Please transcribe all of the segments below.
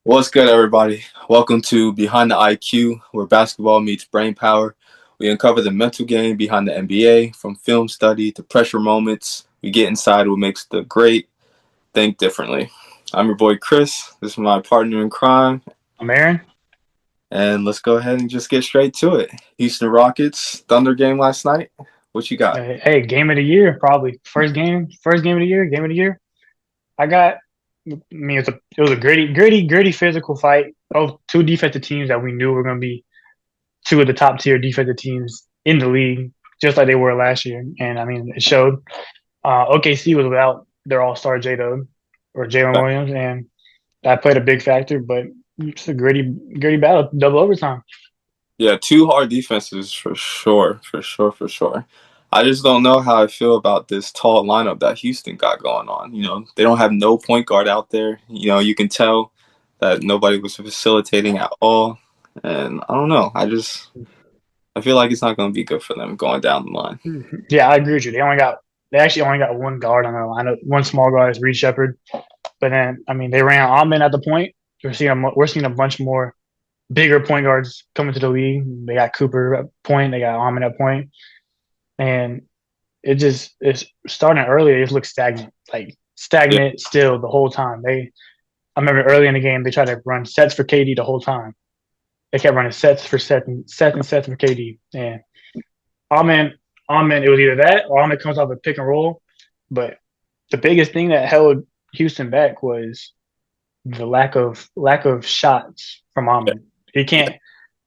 What's good, everybody? Welcome to Behind the IQ, where basketball meets brain power. We uncover the mental game behind the NBA, from film study to pressure moments. We get inside what makes the great think differently. I'm your boy Chris. This is my partner in crime, I'm Aaron. and let's go ahead and just get straight to it. Houston Rockets Thunder game last night. What you got? Hey, game of the year, probably first game of the year, game of the year. I got. I mean, it was a gritty physical fight. Both two defensive teams that we knew were going to be two of the top tier defensive teams in the league, just like they were last year. And I mean, it showed. OKC was without their All Star J Dub or Jalen Williams, and that played a big factor. But it's a gritty battle, double overtime. Yeah, two hard defenses for sure, for sure, for sure. I just don't know how I feel about this tall lineup that Houston got going on. They don't have no point guard out there. You can tell that nobody was facilitating at all. And I don't know. I feel like it's not going to be good for them going down the line. Yeah, I agree with you. They actually only got one guard on their lineup. One small guard is Reed Shepard. But then, I mean, they ran Amen at the point. We're seeing a bunch more bigger point guards coming to the league. They got Cooper at point. They got Amen at point, and it's starting early. It just looks stagnant, like Yeah, stagnant still the whole time. I remember early in the game they tried to run sets for KD the whole time. They kept running sets for sets for KD, and Amen Amen. It was either that or Amen comes off a pick and roll. But the biggest thing that held Houston back was the lack of shots from yeah, Amon. He can't.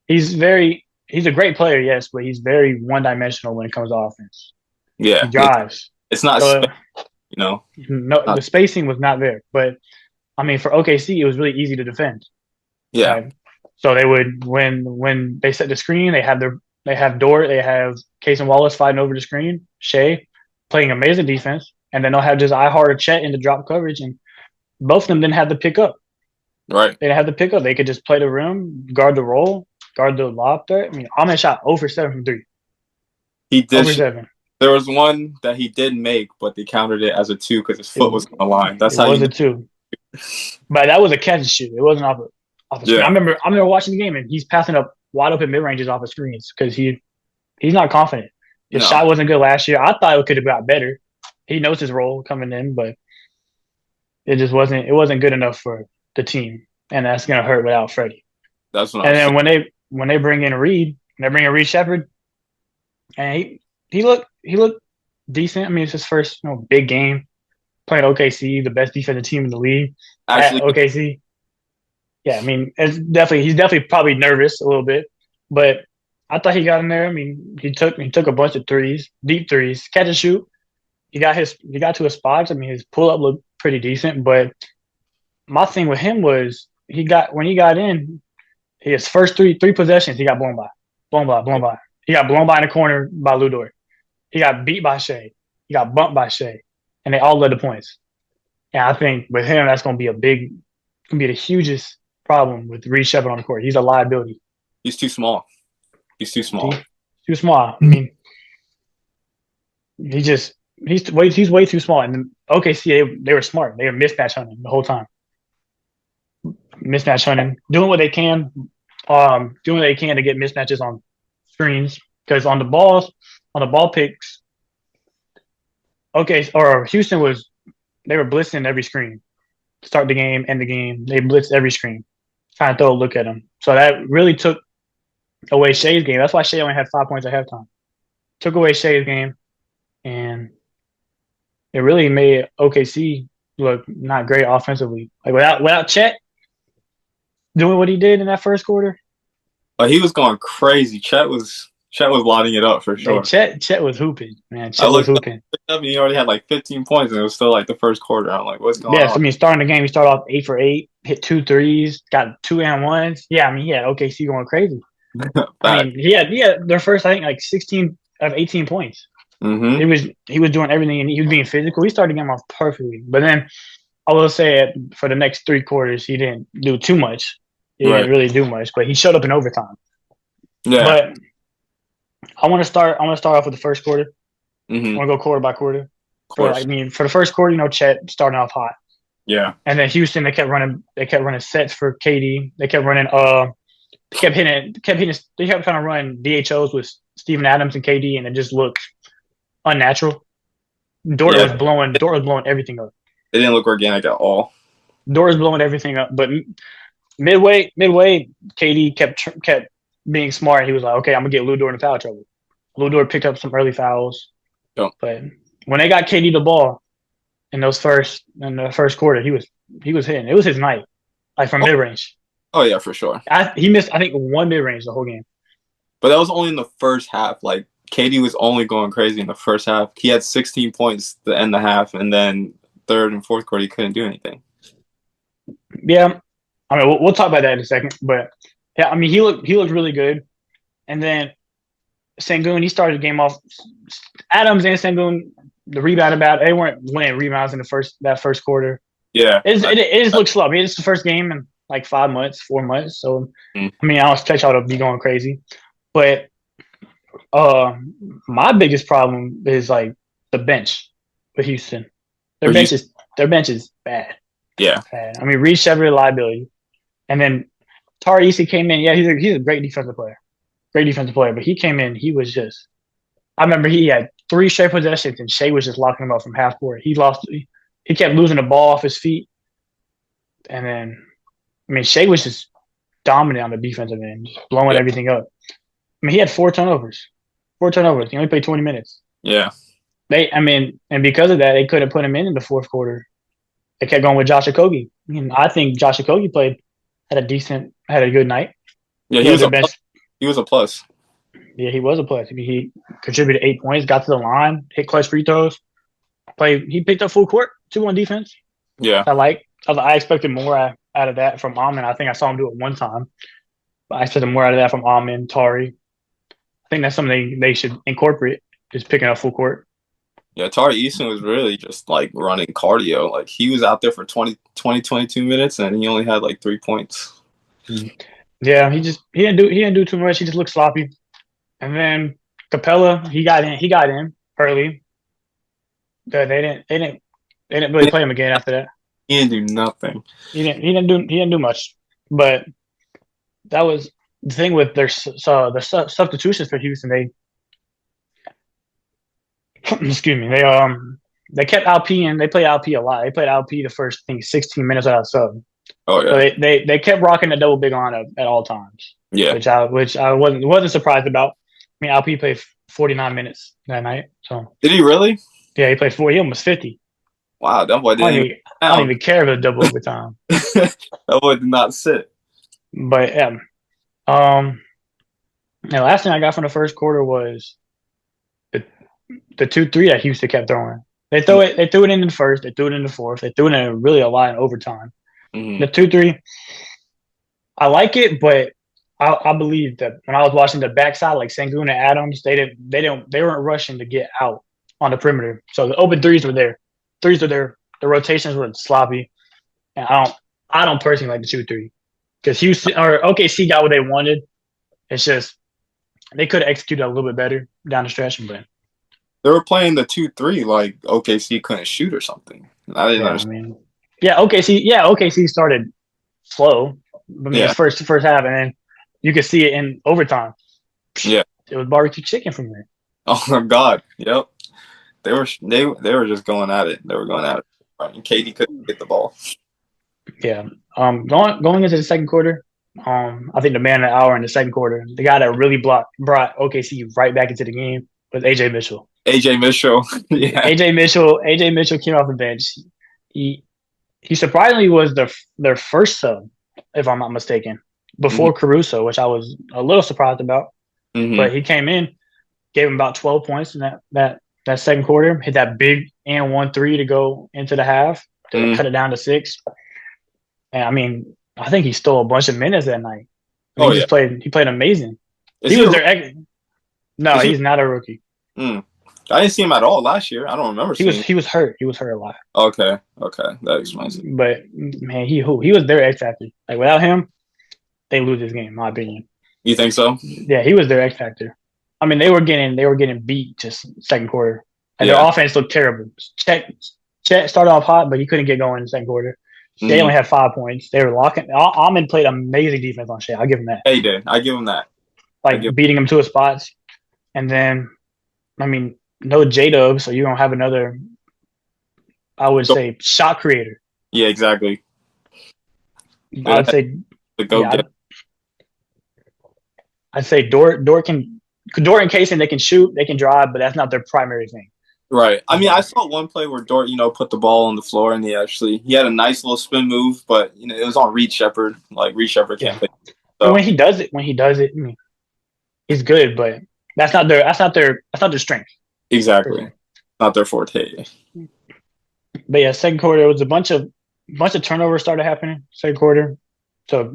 He's a great player, yes, but he's very one dimensional when it comes to offense. He yeah. drives. It's not So no, not, the spacing was not there. But I mean, for OKC, it was really easy to defend. yeah, Right? So they would when they set the screen, they have Case and Wallace fighting over the screen, Shea playing amazing defense, and then they'll have just I Hard Chet in the drop coverage, and both of them didn't have to pick up. right. They didn't have to pick up. They could just play the rim, guard the roll, guard the lob threat. I mean, Ahmed shot 0 for 7 from 3. He did. 0 for 7. There was one that he did make, but they counted it as a two because his It, foot was on the line. That's it how you was know. a 2. But that was a catch and shoot. It wasn't off a screen. Yeah, I remember watching the game and he's passing up wide open mid ranges off of screens because he's not confident. His no, shot wasn't good last year. I thought it could have got better. He knows his role coming in, but it wasn't good enough for the team. And that's gonna hurt without Freddie. that's what I'm And saying. then when they bring in Reed, they bring in Reed Shepard, and he looked decent. I mean, it's his first big game playing OKC, the best defensive team in the league at Actually, OKC. Yeah, I mean, he's definitely probably nervous a little bit, but I thought he got in there. I mean, he took a bunch of threes, deep threes, catch and shoot. He got to his spots. I mean, his pull up looked pretty decent, but my thing with him was when he got in, his first three possessions he got blown by. He got blown by in the corner by Ludor. He got beat by Shea. He got bumped by Shea, and they all led the points. And I think with him, that's gonna be the hugest problem with Reed Shepard on the court. He's a liability. he's too small. He's too small. He's too small. I mean, he's way too small. And OKC, they were smart. They were mismatch hunting the whole time. Mismatch hunting, doing what they can to get mismatches on screens because on the ball picks, okay, or Houston they were blitzing every screen, start the game, end the game. They blitzed every screen, trying to throw a look at them. So that really took away Shea's game. That's why Shea only had 5 points at halftime. Took away Shea's game, and it really made OKC look not great offensively. Like without Chet doing what he did in that first quarter, But he was going crazy. Chet was lining it up for hey, sure. Chet was hooping, man. I Chet was looked up, hooping. and he already had like 15 points, and it was still like the first quarter. I'm like, what's going Yes, on? I mean, starting the game, he started off 8 for 8, hit two threes, got two and ones. Yeah, I mean, he had OKC going crazy. I Back. mean, he had their first, I think, like 16 of 18 points. Mm-hmm. He was doing everything, and he was being physical. He started the game off perfectly, but then I will say for the next 3 quarters, he didn't do too much. He Right. didn't really do much, but he showed up in overtime. Yeah. But I want to start off with the first quarter. I Mm-hmm. want to go quarter by quarter. Of course. For the first quarter, Chet starting off hot. Yeah. And then Houston, they kept running sets for KD. They kept running they kept trying to run DHOs with Steven Adams and KD, and it just looked unnatural. Dort was Yeah. blowing everything up. It didn't look organic at all. Dort was blowing everything up. But midway, KD kept being smart. He was like, okay, I'm gonna get Lou Dort in foul trouble. Lou Dort picked up some early fouls. Yep. But when they got KD the ball in the first quarter, he was hitting. It was his night, like from mid range. Oh yeah, for sure. He missed, I think, one mid range the whole game. But that was only in the first half. Like KD was only going crazy in the first half. He had 16 points to end the half, and then third and fourth quarter he couldn't do anything. Yeah, I mean we'll talk about that in a second. But yeah, I mean he looked really good. And then Sengun, he started the game off. Adams and Sengun, the rebound about they weren't winning rebounds in that first quarter. Yeah, it just looks slow. I mean, it's the first game in like 4 months. So I mean, I don't expect y'all to be going crazy, but my biggest problem is like the bench for Houston. Their bench is bad. Yeah, bad. I mean, Reed Shepherd liability, and then Tari Easy came in. Yeah, he's a great defensive player. But he came in. He was just. I remember he had 3 straight possessions, and Shea was just locking him up from half court. He kept losing the ball off his feet, and then I mean Shea was just dominant on the defensive end, just blowing everything up. I mean, he had 4 turnovers. He only played 20 minutes. Yeah. And because of that, they couldn't put him in the fourth quarter. They kept going with Josh Okogie. I mean, I think Josh Okogie had a good night. Yeah, he was a plus. Yeah, he was a plus. I mean, he contributed 8 points, got to the line, hit clutch free throws. He picked up full court, 2 on defense. Yeah. I expected more out of that from Amin. I think I saw him do it one time. But I expected more out of that from Amin, Tari. I think that's something they should incorporate, just picking up full court. Yeah, Tari Eason was really just like running cardio. Like he was out there for 22 minutes and he only had like 3 points. Yeah, he didn't do too much. He just looked sloppy. And then Capella, he got in early. They didn't really play him again after that. He didn't do nothing. He didn't do much. But that was the thing with their substitutions for Houston. They kept Alp in. They played Alp a lot. They played Alp the first 16 minutes without sub. Oh yeah. So they kept rocking the double big lineup at all times. Yeah. Which I wasn't surprised about. I mean, Alp played 49 minutes that night. So did he really? Yeah, he played 40. He almost 50. Wow, that boy didn't. I don't even care about double overtime. That boy did not sit. But yeah, the last thing I got from the first quarter was the 2-3 that Houston kept throwing. They threw it in the first. They threw it in the fourth. They threw it in really a lot in overtime. Mm-hmm. The 2-3, I like it, but I believe that when I was watching the backside, like Sengun and Adams, they weren't rushing to get out on the perimeter. So the open threes were there. Threes were there. The rotations were sloppy, and I don't personally like the 2-3 because Houston or OKC got what they wanted. It's just they could have executed a little bit better down the stretch, but they were playing the 2-3 like OKC couldn't shoot or something. I didn't understand. OKC started slow. First half, and then you could see it in overtime. Yeah, it was barbecue chicken from there. Oh my God! Yep, they were just going at it. They were going at it. And KD couldn't get the ball. Yeah. Going into the second quarter, I think the man of the hour in the second quarter, the guy that really brought OKC right back into the game was AJ Mitchell. AJ Mitchell. Yeah. AJ Mitchell came off the bench. He surprisingly was their first sub, if I'm not mistaken, before Caruso, which I was a little surprised about. Mm-hmm. But he came in, gave him about 12 points in that second quarter, hit that big and 1-3 to go into the half to cut it down to 6. And I mean, I think he stole a bunch of minutes that night. He played amazing. No, he's not a rookie. I didn't see him at all last year. I don't remember seeing him. He was hurt. He was hurt a lot. Okay. That explains it. But man, he was their X factor. Like without him, they lose this game, in my opinion. You think so? Yeah, he was their X factor. I mean, they were getting beat just second quarter, and their offense looked terrible. Check Chet started off hot, but he couldn't get going in the second quarter. Shea Mm-hmm. only had 5 points. They were locking. Almond played amazing defense on Shea. I'll give him that. Yeah, he did. I give him that. I give. Like beating him to his spots. And then, I mean, no J Dub, so you don't have another, I would say, shot creator. Yeah, exactly. I would say, To go yeah, get. I'd say Dort and Kaysen, they can shoot, they can drive, but that's not their primary thing. Right. I mean, I saw one play where Dort, put the ball on the floor, and he had a nice little spin move, but it was on Reed Shepherd. Like Reed Shepherd can't play. So. And when he does it, I mean, he's good, but that's not their strength. Exactly. Not their forte. But yeah, second quarter it was a bunch of turnovers started happening. Second quarter, so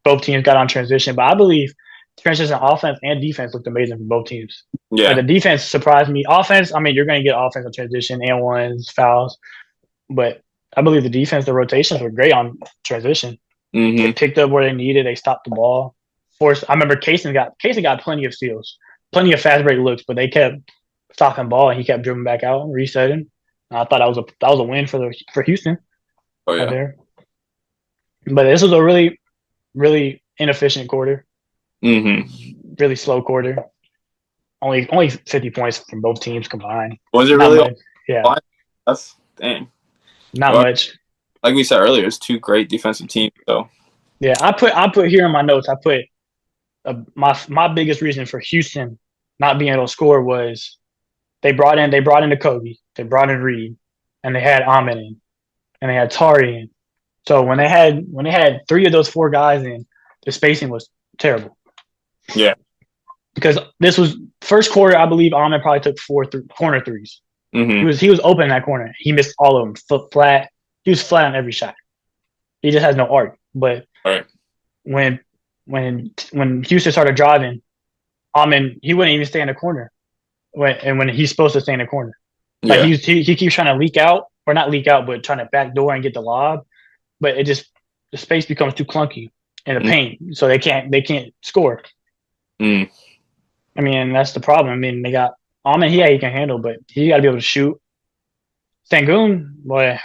both teams got on transition. But I believe transition offense and defense looked amazing for both teams. Yeah, the defense surprised me. Offense, I mean, you're going to get offensive transition and ones, fouls, but I believe the defense, the rotations were great on transition. Mm-hmm. They picked up where they needed. They stopped the ball. I remember Kaysen got plenty of steals, plenty of fast break looks, but they kept stopping ball and he kept dribbling back out and resetting. And I thought that was a win for Houston. Oh yeah. Right there. But this was a really, really inefficient quarter. Mm-hmm. Really slow quarter. Only 50 points from both teams combined. Was it really? Yeah. That's dang. Not much. Like we said earlier, it's two great defensive teams. So yeah, I put here in my notes. I put my biggest reason for Houston not being able to score was they brought in Kobe, they brought in Reed, and they had Ahmed in, and they had Tari in. So when they had three of those four guys in, the spacing was terrible. Yeah. Because this was first quarter, I believe Ahmed probably took 4 corner threes. Mm-hmm. He was open in that corner. He missed all of them. Flat. He was flat on every shot. He just has no arc. But when Houston started driving, Ahmed, he wouldn't even stay in the corner. When he's supposed to stay in the corner. Like he keeps trying to leak out, or not leak out, but trying to backdoor and get the lob. But the space becomes too clunky in the paint, so they can't score. Mm. I mean, that's the problem. I mean, they got Ahmed. He can handle, but he got to be able to shoot. Sengun, boy,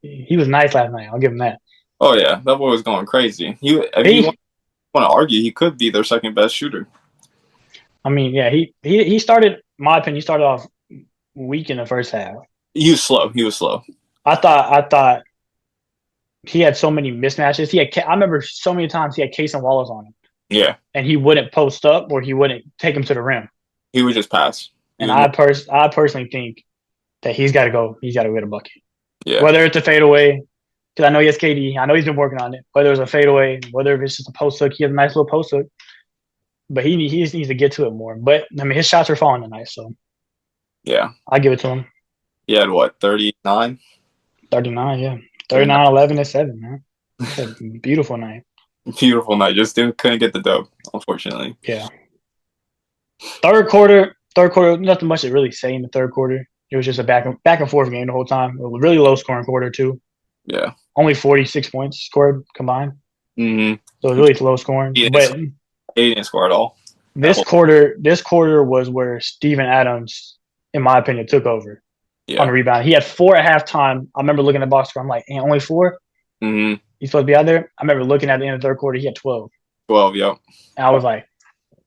he was nice last night. I'll give him that. Oh yeah, that boy was going crazy. If you want to argue, he could be their second best shooter. I mean, yeah, he started. In my opinion, he started off weak in the first half. He was slow. I thought he had so many mismatches. I remember so many times he had Case and Wallace on him. Yeah. And he wouldn't post up or he wouldn't take him to the rim. He would just pass. And I personally think that he's got to go. He's got to get a bucket. Yeah. Whether it's a fadeaway, because I know he has KD. I know he's been working on it. Whether it's a fadeaway, whether it's just a post hook, he has a nice little post hook. But he just needs to get to it more. But, I mean, his shots are falling tonight, so. Yeah. I'll give it to him. He had what, 39? 39, yeah. 39, 11, and 7, man. It's a beautiful night. Beautiful night. Just couldn't get the dub, unfortunately. Yeah. Third quarter, nothing much to really say in the third quarter. It was just a back and forth game the whole time. It was a really low scoring quarter, too. Yeah. Only 46 points scored combined. Mm-hmm. So it was really low scoring. But he didn't score at all. This quarter was where Steven Adams, in my opinion, took over on the rebound. He had 4 at halftime. I remember looking at the box score. I'm like, only 4? Mm-hmm. He's supposed to be out there. I remember looking at the end of the third quarter. He had 12. 12, yep. And I was like,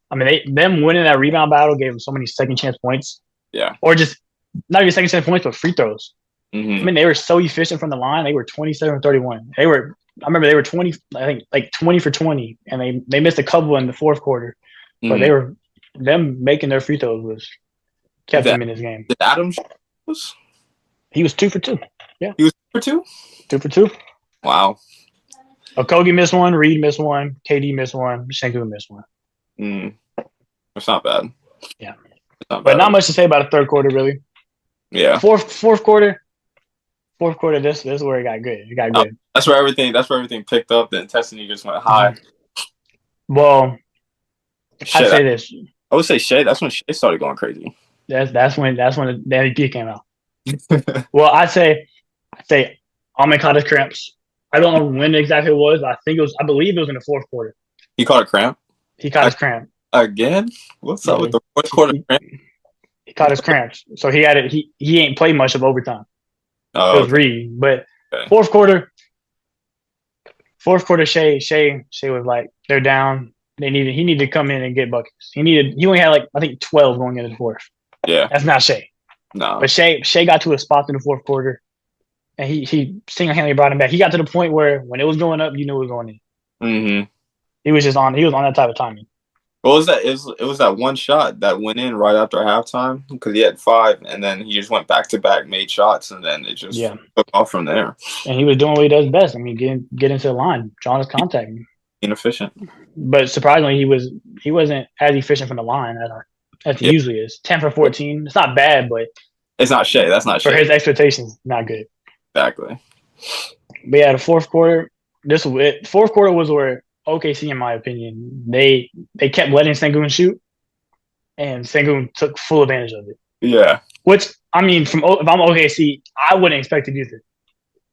I mean, them winning that rebound battle gave them so many second chance points. Yeah. Or just not even second chance points, but free throws. Mm-hmm. I mean, they were so efficient from the line. They were 27-31. I remember they were 20, I think like 20 for 20, and they missed a couple in the fourth quarter. Mm-hmm. But them making their free throws kept them in this game. Did Adams? He was 2 for 2. Yeah. He was 2 for 2? 2 for 2. Wow. Okogie missed one, Reed missed one, KD missed one, Sengun missed one. That's not bad. Yeah. But not much to say about the third quarter, really. Yeah. Fourth quarter, this is where it got good. It got good. That's where everything picked up. The intensity just went high. Well, I'd say this. I would say Shea. That's when Shea started going crazy. That's when the MVP came out. Well, I'd say Ahmed caught his cramps. I don't know when exactly it was. But I believe it was in the fourth quarter. He caught a cramp? He caught his cramp. Again? What's up with the fourth quarter cramp? He caught his cramps. So he had it. He ain't played much of overtime. It Oh, was okay. Reed. But Okay. fourth quarter, Shea was like, they're down. He needed to come in and get buckets. He only had like I think 12 going into the fourth. Yeah. That's not Shea. No. But Shea got to a spot in the fourth quarter, and he single handedly brought him back. He got to the point where when it was going up, you knew it was going in. Mm-hmm. He was just on. He was on that type of timing. What was that? It was that one shot that went in right after halftime because he had five, and then he just went back to back, made shots, and then it just Yeah, took off from there. and he was doing what he does best. I mean, get into the line, drawing his contact. Inefficient. But surprisingly, he wasn't as efficient from the line as he Yeah. usually is. 10 for 14. It's not bad, but It's not Shea. That's not for Shea. his expectations, not good. Exactly. But yeah, the fourth quarter. This was it. Fourth quarter was where OKC, in my opinion, they kept letting Sengun shoot, and Sengun took full advantage of it. Yeah. Which I mean, if I'm OKC, I wouldn't expect to do this.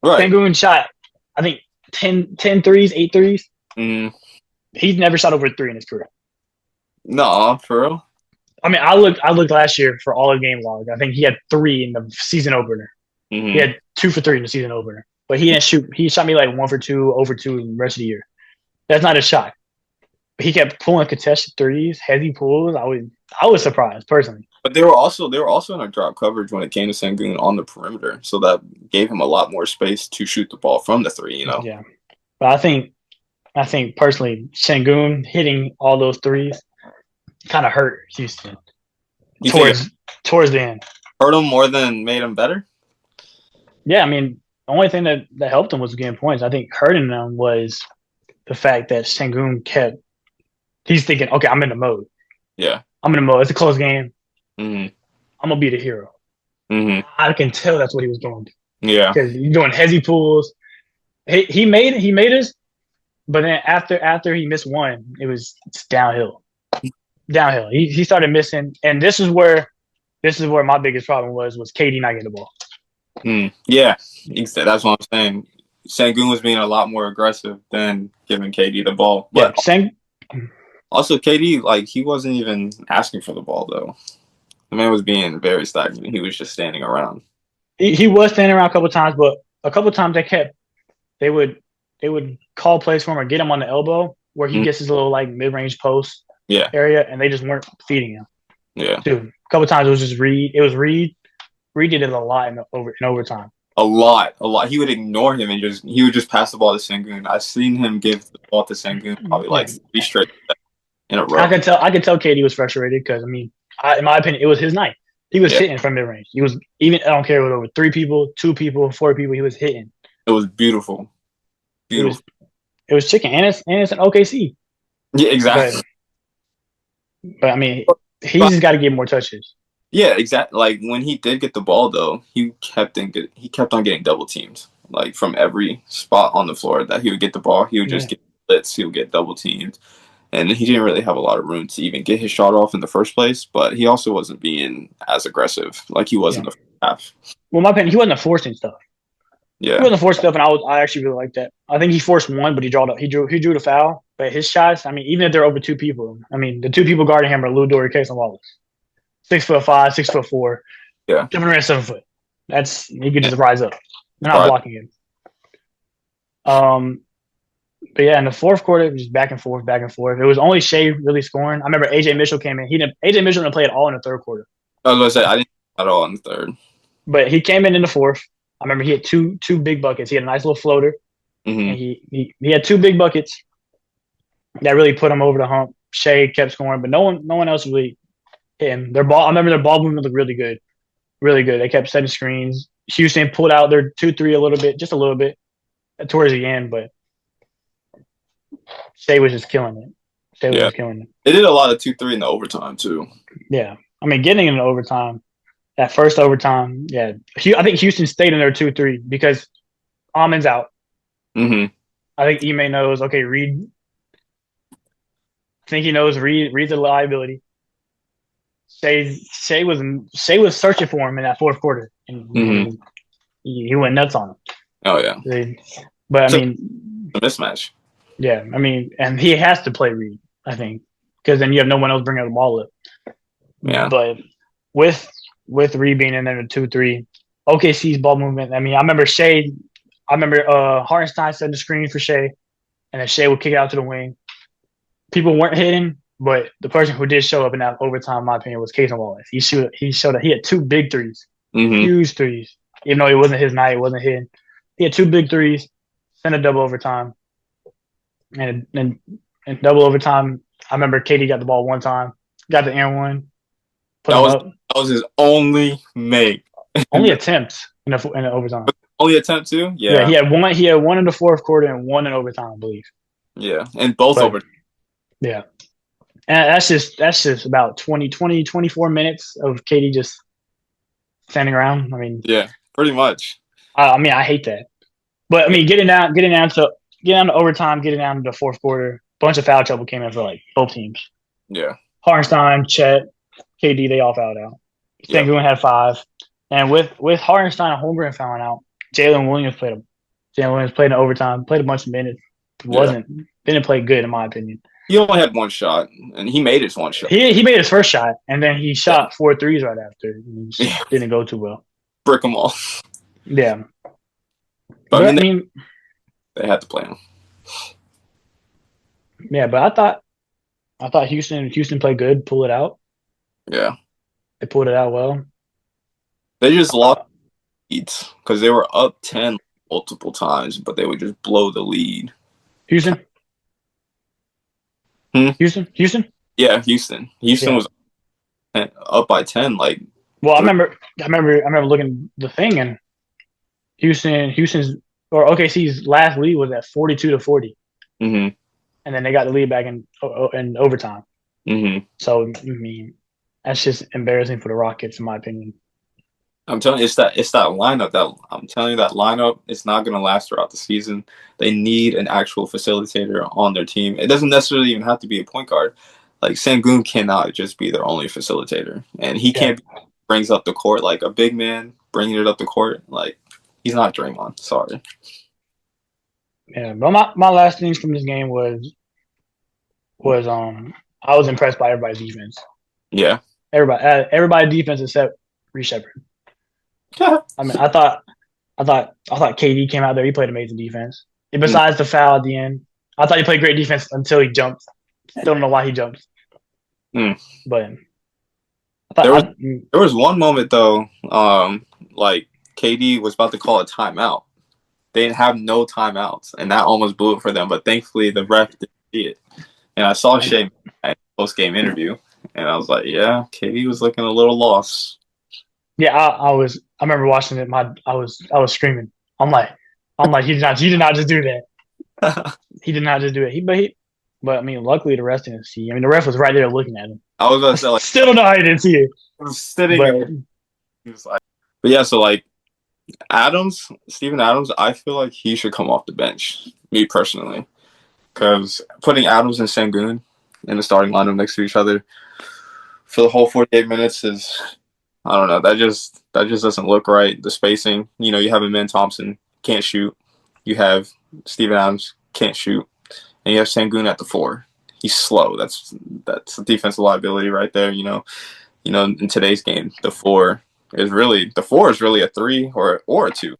Right. Sengun shot, I think 10 threes, 8 threes. Mm. He's never shot over 3 in his career. No, for real. I mean, I looked last year for all of game logs. I think he had 3 in the season opener. Mm-hmm. He had 2 for 3 in the season opener, but he didn't shoot. He shot me like 1 for 2, over 2 in the rest of the year. That's not a shot. But he kept pulling contested threes, heavy pulls. I was surprised personally. But they were also in a drop coverage when it came to Sengun on the perimeter, so that gave him a lot more space to shoot the ball from the three. You know. Yeah, but I think personally, Sengun hitting all those threes kind of hurt Houston towards the end. Hurt him more than made him better. Yeah, I mean, the only thing that helped him was getting points. I think hurting them was the fact that Sengun he's thinking, okay, I'm in the mode. Yeah. I'm in the mode. It's a close game. Mm-hmm. I'm going to be the hero. Mm-hmm. I can tell that's what he was doing. Yeah. Because he's doing heavy pulls. He made us, but then after he missed one, it's downhill. Downhill. He started missing, and this is where my biggest problem was KD not getting the ball. Yeah, that's what I'm saying. Sengun was being a lot more aggressive than giving KD the ball. But also KD, like, he wasn't even asking for the ball though. The man was being very stagnant. He was just standing around. He was standing around a couple times, but a couple times they would call plays for him or get him on the elbow where he gets his little like mid-range post area, and they just weren't feeding him. Yeah, dude. A couple times it was just Reed. It was Reed. Reed did it a lot in overtime. A lot. He would ignore him and he would just pass the ball to Sengun. I've seen him give the ball to Sengun probably like 3 straight in a row. I could tell KD was frustrated because I mean, in my opinion, it was his night. He was hitting from mid range. He was I don't care what over 3 people, 2 people, 4 people. He was hitting. It was beautiful. Beautiful. It was chicken, and it's an OKC. Yeah, exactly. But I mean, he's just got to get more touches. Yeah, exactly. Like when he did get the ball, though, he kept on getting double teamed. Like from every spot on the floor that he would get the ball, he would just get blitz. He would get double teamed, and he didn't really have a lot of room to even get his shot off in the first place. But he also wasn't being as aggressive like he was in the first half. Well, in my opinion, he wasn't forcing stuff. Yeah, he wasn't forcing stuff, and I actually really liked that. I think he forced one, but he drew the foul. But his shots, I mean, even if they're over 2 people, I mean, the 2 people guarding him are Lou Dort, Cason Wallace. 6'5", 6'4". Yeah. Kevin Durant 7 foot. He could just rise up. They're not blocking him. But yeah, in the fourth quarter, it was just back and forth. It was only Shea really scoring. I remember AJ Mitchell came in. AJ Mitchell didn't play at all in the third quarter. I was gonna say I didn't at all in the third. But he came in the fourth. I remember he had two big buckets. He had a nice little floater. Mm-hmm. And he had 2 big buckets that really put him over the hump. Shea kept scoring, but no one else really hit him. I remember their ball movement looked really good. Really good. They kept setting screens. Houston pulled out their 2-3 just a little bit towards the end, but Shea was just killing it. They did a lot of 2-3 in the overtime too. Yeah. I mean, getting into overtime, that first overtime, yeah. I think Houston stayed in their 2-3 because Amon's out. Mm-hmm. I think Ime knows, okay, Reed. I think he knows Reed's a liability. Shea was searching for him in that fourth quarter, and he went nuts on him. Oh yeah, but I mean, a mismatch. Yeah, I mean, and he has to play Reed, I think, because then you have no one else bringing the ball up. Yeah, but with Reed being in there in 2-3, OKC's ball movement. I mean, I remember Shea. I remember Hartenstein setting the screen for Shea, and then Shea would kick it out to the wing. People weren't hitting, but the person who did show up in that overtime, in my opinion, was Casey Wallace. He showed that he had two big threes, Mm-hmm. huge threes. Even though it wasn't his night, it wasn't hitting. He had two big threes, sent a double overtime, and double overtime. I remember Katie got the ball one time, got the air one, put That him was up. that was his only make. Only attempts in the overtime. Only attempt too? Yeah, Yeah. he had one in the fourth quarter and one in overtime, I believe. Yeah. And both But over. yeah. And that's just about 24 minutes of Katie just standing around. I mean, Yeah, pretty much. I hate that. But I mean, getting down to overtime, getting down to the fourth quarter, bunch of foul trouble came in for like both teams. Yeah. Hartenstein, Chet, KD, they all fouled out. Yeah. Sengun had 5. And with Hartenstein and Holmgren fouling out, Jalen Williams played in overtime, played a bunch of minutes. Didn't play good in my opinion. He only had one shot, and he made his one shot. He made his first shot, and then he shot 4 threes right after. Didn't go too well. Brick them all. Yeah. But I mean, they had to play him. Yeah, but I thought Houston played good, pull it out. Yeah. They pulled it out well. They just lost leads because they were up 10 multiple times, but they would just blow the lead. Houston? Houston? Yeah, Houston. Houston was up by 10. Like, well, I remember looking at the thing, and Houston's or OKC's last lead was at 42-40. Mm-hmm. And then they got the lead back in overtime. Mm-hmm. So I mean, that's just embarrassing for the Rockets, in my opinion. I'm telling you, it's that lineup that lineup is not going to last throughout the season. They need an actual facilitator on their team. It doesn't necessarily even have to be a point guard. Like Sengun cannot just be their only facilitator, and he can't brings up the court like a big man bringing it up the court. Like he's not Draymond. Sorry. Yeah, but my last things from this game was I was impressed by everybody's defense. Yeah. Everybody defense except Reece Sheppard. I mean, I thought KD came out there. He played amazing defense. And besides the foul at the end, I thought he played great defense until he jumped. I don't know why he jumped. But there was one moment though, like KD was about to call a timeout. They didn't have no timeouts, and that almost blew it for them. But thankfully, the ref didn't see it. And I saw Shea at post-game interview, and I was like, "Yeah, KD was looking a little lost." Yeah, I remember watching it. I was screaming. I'm like, he did not just do that. He did not just do it. But I mean, luckily the ref didn't see. I mean, the ref was right there looking at him. I was gonna say, like, still don't know how he didn't see it. He was sitting there. He was like, but yeah, so like Steven Adams, I feel like he should come off the bench. Me personally, because putting Adams and Sengun in the starting lineup next to each other for the whole 48 minutes is, I don't know. That just doesn't look right. The spacing, you have Amen Thompson, can't shoot. You have Steven Adams, can't shoot, and you have Sengun at the 4. He's slow. That's a defensive liability right there. In today's game, the 4 is really a 3 or a 2.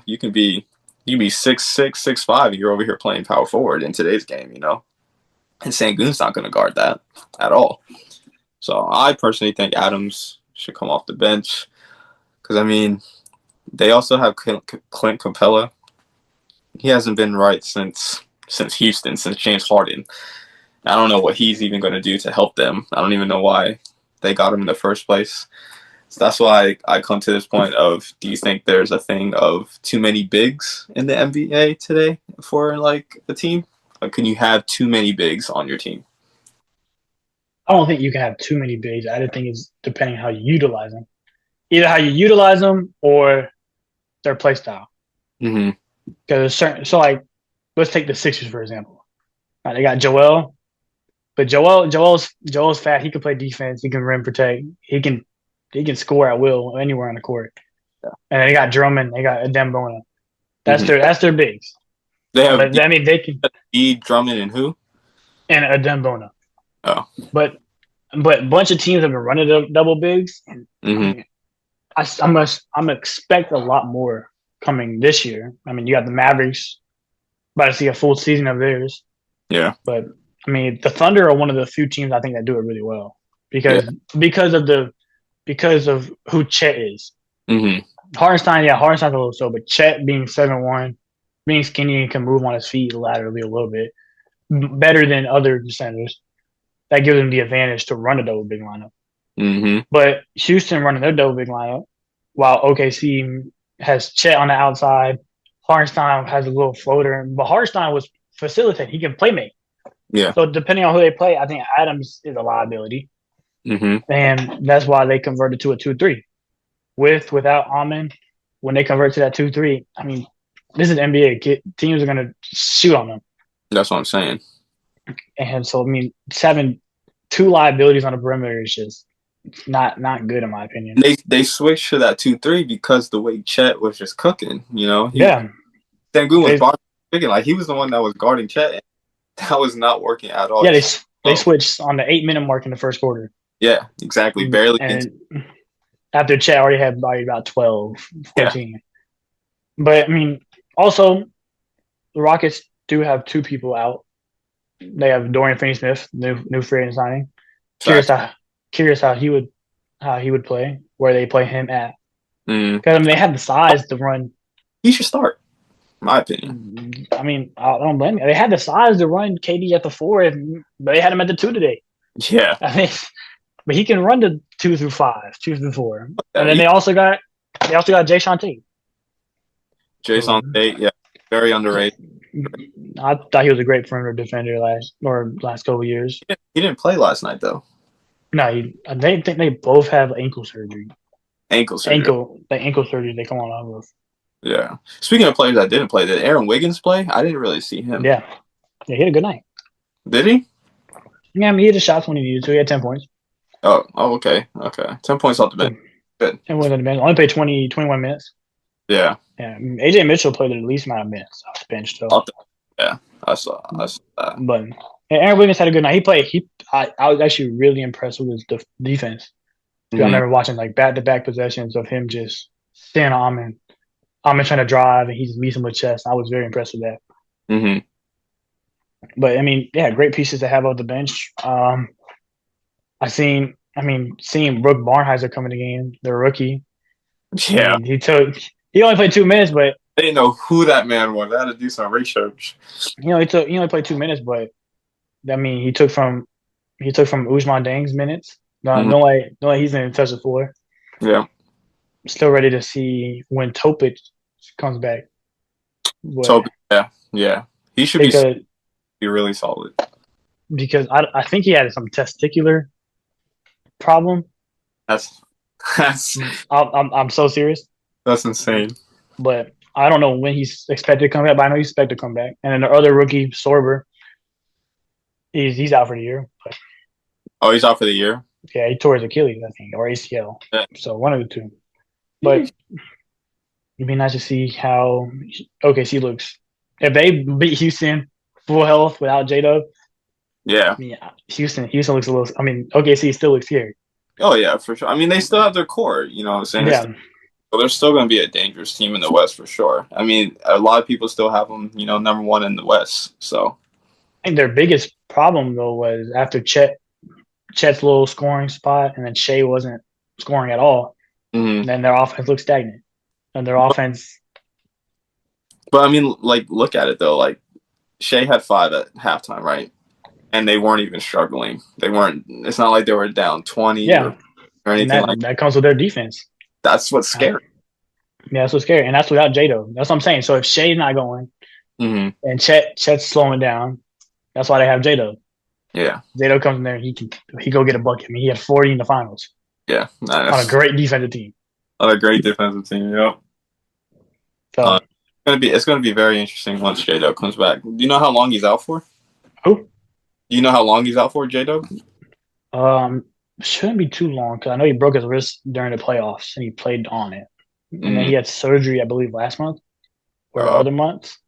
You can be 6'6", 6'5", and you're over here playing power forward in today's game. And Sengun's not going to guard that at all. So I personally think Adams should come off the bench because, I mean, they also have Clint Capella. He hasn't been right since Houston, since James Harden. I don't know what he's even going to do to help them. I don't even know why they got him in the first place. So that's why I come to this point of, do you think there's a thing of too many bigs in the NBA today for like a team? Like, can you have too many bigs on your team? I don't think you can have too many bigs. I think it's depending how you utilize them. Either how you utilize them or their play style. Mm-hmm. Because let's take the Sixers for example. They got Joel, but Joel's fat. He can play defense. He can rim protect. He can score at will anywhere on the court. Yeah. And they got Drummond. They got Adem Bona. That's their bigs. They have. They can be Drummond and who? And Adem Bona. Oh, but a bunch of teams have been running double bigs. Mm-hmm. I'm expect a lot more coming this year. I mean, you got the Mavericks, about to see a full season of theirs, Yeah, but I mean, the Thunder are one of the few teams I think that do it really well yeah. because of the because of who Chet is. Hmm. Hartenstein, yeah, Hartenstein's a little slow, but Chet being 7'1", being skinny and can move on his feet laterally a little bit better than other defenders. That gives him the advantage to run a double big lineup. Hmm. But Houston running their double big lineup, while OKC has Chet on the outside, Hartenstein has a little floater, but Hartenstein was facilitating. He can play make. Yeah. So depending on who they play, I think Adams is a liability, Hmm. and that's why they converted to a 2-3. Without Amen, when they convert to that 2-3, I mean, this is NBA. Teams are gonna shoot on them, That's what I'm saying. and so I mean, having two liabilities on the perimeter is just not good in my opinion. They switched to that 2-3 because the way Chet was just cooking. Yeah, Sengun was they guarding, like he was the one that was guarding Chet. And that was not working at all. yeah they switched on the 8 minute mark in the first quarter. Yeah, exactly. Barely. And after Chet already had about 12, Yeah. 14. But I mean, also the Rockets do have two people out. They have Dorian Finney-Smith, new free agent signing. Curious how he would play, where they play him at. Because I mean, they have the size to run. He should start, in my opinion. I mean, I don't blame you. They had the size to run KD at the 4, but they had him at the 2 today. Yeah. I mean, but he can run the 2 through 5, 2 through 4, and then they also got Jae'Sean Tate. Jae'Sean Tate, yeah, very underrated. I thought he was a great perimeter defender last couple of years. He didn't play last night though. No, I think they both have ankle surgery. Ankle surgery. Ankle surgery they come on with. Yeah. Speaking of players that didn't play, did Aaron Wiggins play? I didn't really see him. Yeah, he had a good night. Did he? Yeah, I mean, he hit the shots when he needed to. He had 10 points. Oh, okay. 10 points off the bench. Good. 10 points on the bench. Only played 21 minutes. Yeah. Yeah, AJ Mitchell played the least amount of minutes off the bench, though. Yeah, I saw that. But Aaron Wiggins had a good night. I was actually really impressed with his defense. I remember watching like back-to-back possessions of him just staying on Amen trying to drive, and he just meets him with chest. I was very impressed with that. Mm-hmm. But I mean, yeah, great pieces to have off the bench. Seeing Brooke Barnhizer come in the game, the rookie. Yeah, he only played 2 minutes, but I didn't know who that man was. I had to do some research. He only played 2 minutes, but I mean, he took from Ousmane Deng's minutes. No way he's going to touch the floor. Yeah, still ready to see when Topic comes back. Topic, yeah, he should be really solid. Because I think he had some testicular problem. That's I'm so serious. That's insane. But I don't know when he's expected to come back, but I know he's expected to come back. And then the other rookie, Sorber, he's out for the year. But, he's out for the year? Yeah, he tore his Achilles, I think, or ACL. Yeah. So one of the two. But it'd be nice to see how OKC looks. If they beat Houston full health without J-Dub, yeah, Houston looks a little. I mean, OKC still looks scary. Oh yeah, for sure. I mean, they still have their core. You know what I'm saying? Yeah. So they're still going to be a dangerous team in the West for sure. I mean, a lot of people still have them, number one in the West. So I think their biggest problem though was after Chet's little scoring spot, and then Shea wasn't scoring at all. Mm-hmm. Then their offense looked stagnant, and their offense. But I mean, like, look at it though. Like, Shea had 5 at halftime, right? And they weren't even struggling. They weren't. It's not like they were down 20 or anything that comes with their defense. That's what's scary. Yeah, that's what's scary, and that's without J-Dub. That's what I'm saying. So if Shea's not going, and Chet's slowing down, that's why they have J-Dub. Yeah, J-Dub comes in there, he go get a bucket. I mean, he had 40 in the finals. Yeah, nice. On a great defensive team. Yep. So it's gonna be very interesting once J-Dub comes back. Do you know how long he's out for? Who? Do you know how long he's out for, J-Dub? Shouldn't be too long because I know he broke his wrist during the playoffs and he played on it. And then he had surgery, I believe, last month or other months.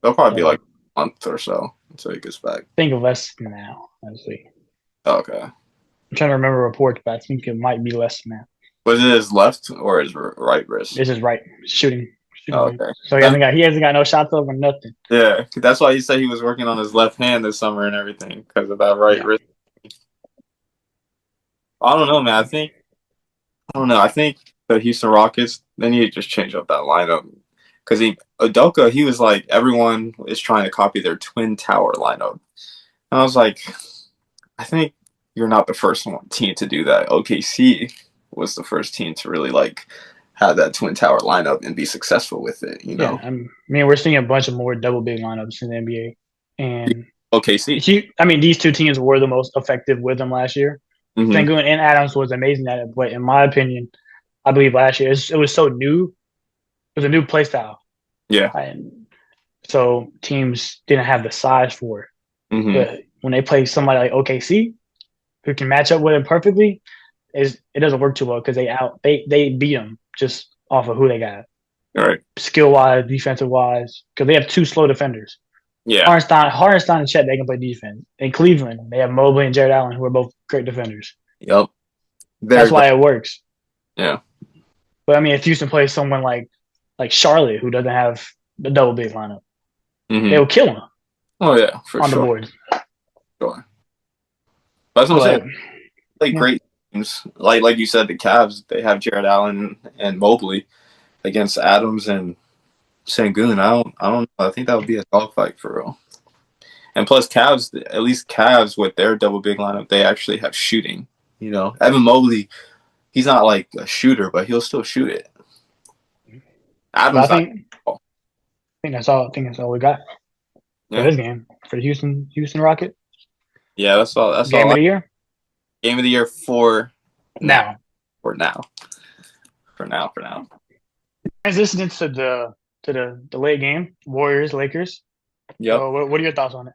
They'll probably be like a month or so until he gets back. I think less than now, honestly. Okay. I'm trying to remember reports, but I think it might be less than that. Was it his left or his right wrist? This is right shooting Oh, right. okay. So he hasn't got no shots up or nothing. Yeah, that's why he said he was working on his left hand this summer and everything because of that right Yeah, wrist. I don't know, man. I don't know. I think the Houston Rockets they need to just change up that lineup because Udoka he was like everyone is trying to copy their twin tower lineup, and I was like, I think you're not the first one team to do that. OKC was the first team to really like have that twin tower lineup and be successful with it. You yeah. know, I mean, we're seeing a bunch of more double big lineups in the NBA, and OKC. I mean, these two teams were the most effective with them last year. Mm-hmm. Sengun and Adams was amazing at it, but in my opinion, I believe last year it was so new. It was a new play style, Yeah. and so teams didn't have the size for it. Mm-hmm. But when they play somebody like OKC who can match up with it perfectly, it doesn't work too well because they beat them just off of who they got, All right. skill wise, defensive wise, because they have two slow defenders. Yeah. Hartenstein and Chet, they can play defense. In Cleveland, they have Mobley and Jared Allen, who are both great defenders. Yep. That's Very. why it works. Yeah. But I mean, if Houston plays someone like Charlotte, who doesn't have the double big lineup, Mm-hmm. they'll kill him Oh yeah, for on sure. the board. Sure. That's what I'm But saying. Like yeah, great teams, like you said, the Cavs they have Jared Allen and Mobley against Adams and Sengun. I don't know. I think that would be a dogfight for real. And plus, Cavs, at least Cavs with their double big lineup, they actually have shooting. You know, Evan Mobley, he's not like a shooter, but he'll still shoot it. but Adams, not. I think that's all we got for Yeah, this game for the Houston Rocket yeah, that's all. That's game all. of the year. Game of the year for now. Now, For now. For now. For now. transitioning to the late game, Warriors Lakers. Yep. So what are your thoughts on it?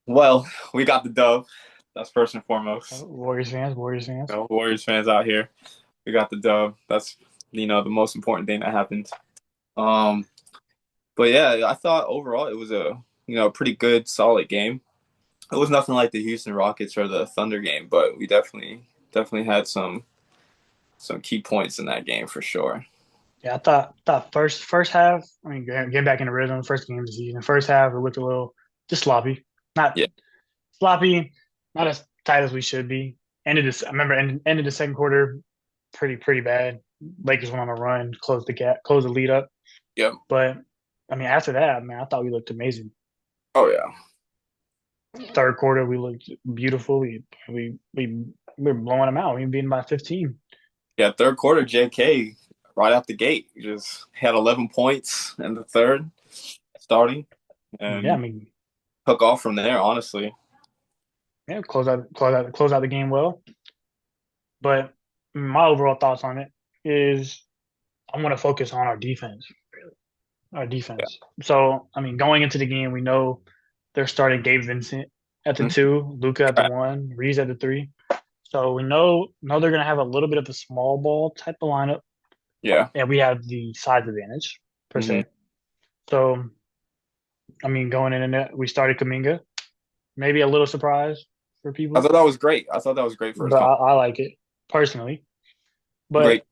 Well, we got the dub. That's first and foremost. Warriors fans. Warriors fans out here, we got the dub. That's the most important thing that happened. Um, but yeah, I thought overall it was a pretty good, solid game. It was nothing like the Houston Rockets or the Thunder game, but we definitely had some key points in that game for sure. Yeah, I thought first half. I mean, getting back in the rhythm. First game of the season. First half, it looked a little just sloppy. Not Yeah. sloppy. Not as tight as we should be. I remember ended the second quarter pretty bad. Lakers went on a run, closed the lead up. Yep. But I mean, after that, man, I thought we looked amazing. Oh yeah. Third quarter, we looked beautiful. We were blowing them out. We were beating by 15. Yeah, third quarter, JK right out the gate just had 11 points in the third starting Yeah, I and mean, took off from there. Honestly. yeah, close out the game well. But my overall thoughts on it is I want to focus on our defense. Really. Our Yeah. defense. So, I mean, going into the game, we know they're starting Gabe Vincent at the Mhm. 2, Luka at the 1, Reeves at the 3. So we know they're gonna have a little bit of a small ball type of lineup, Yeah. and we have the size advantage per Mm-hmm. se. So, I mean, going in it, we started Kaminga. Maybe a little surprise for I people, thought that was great. I thought that was great for his but company. I like it personally. Great.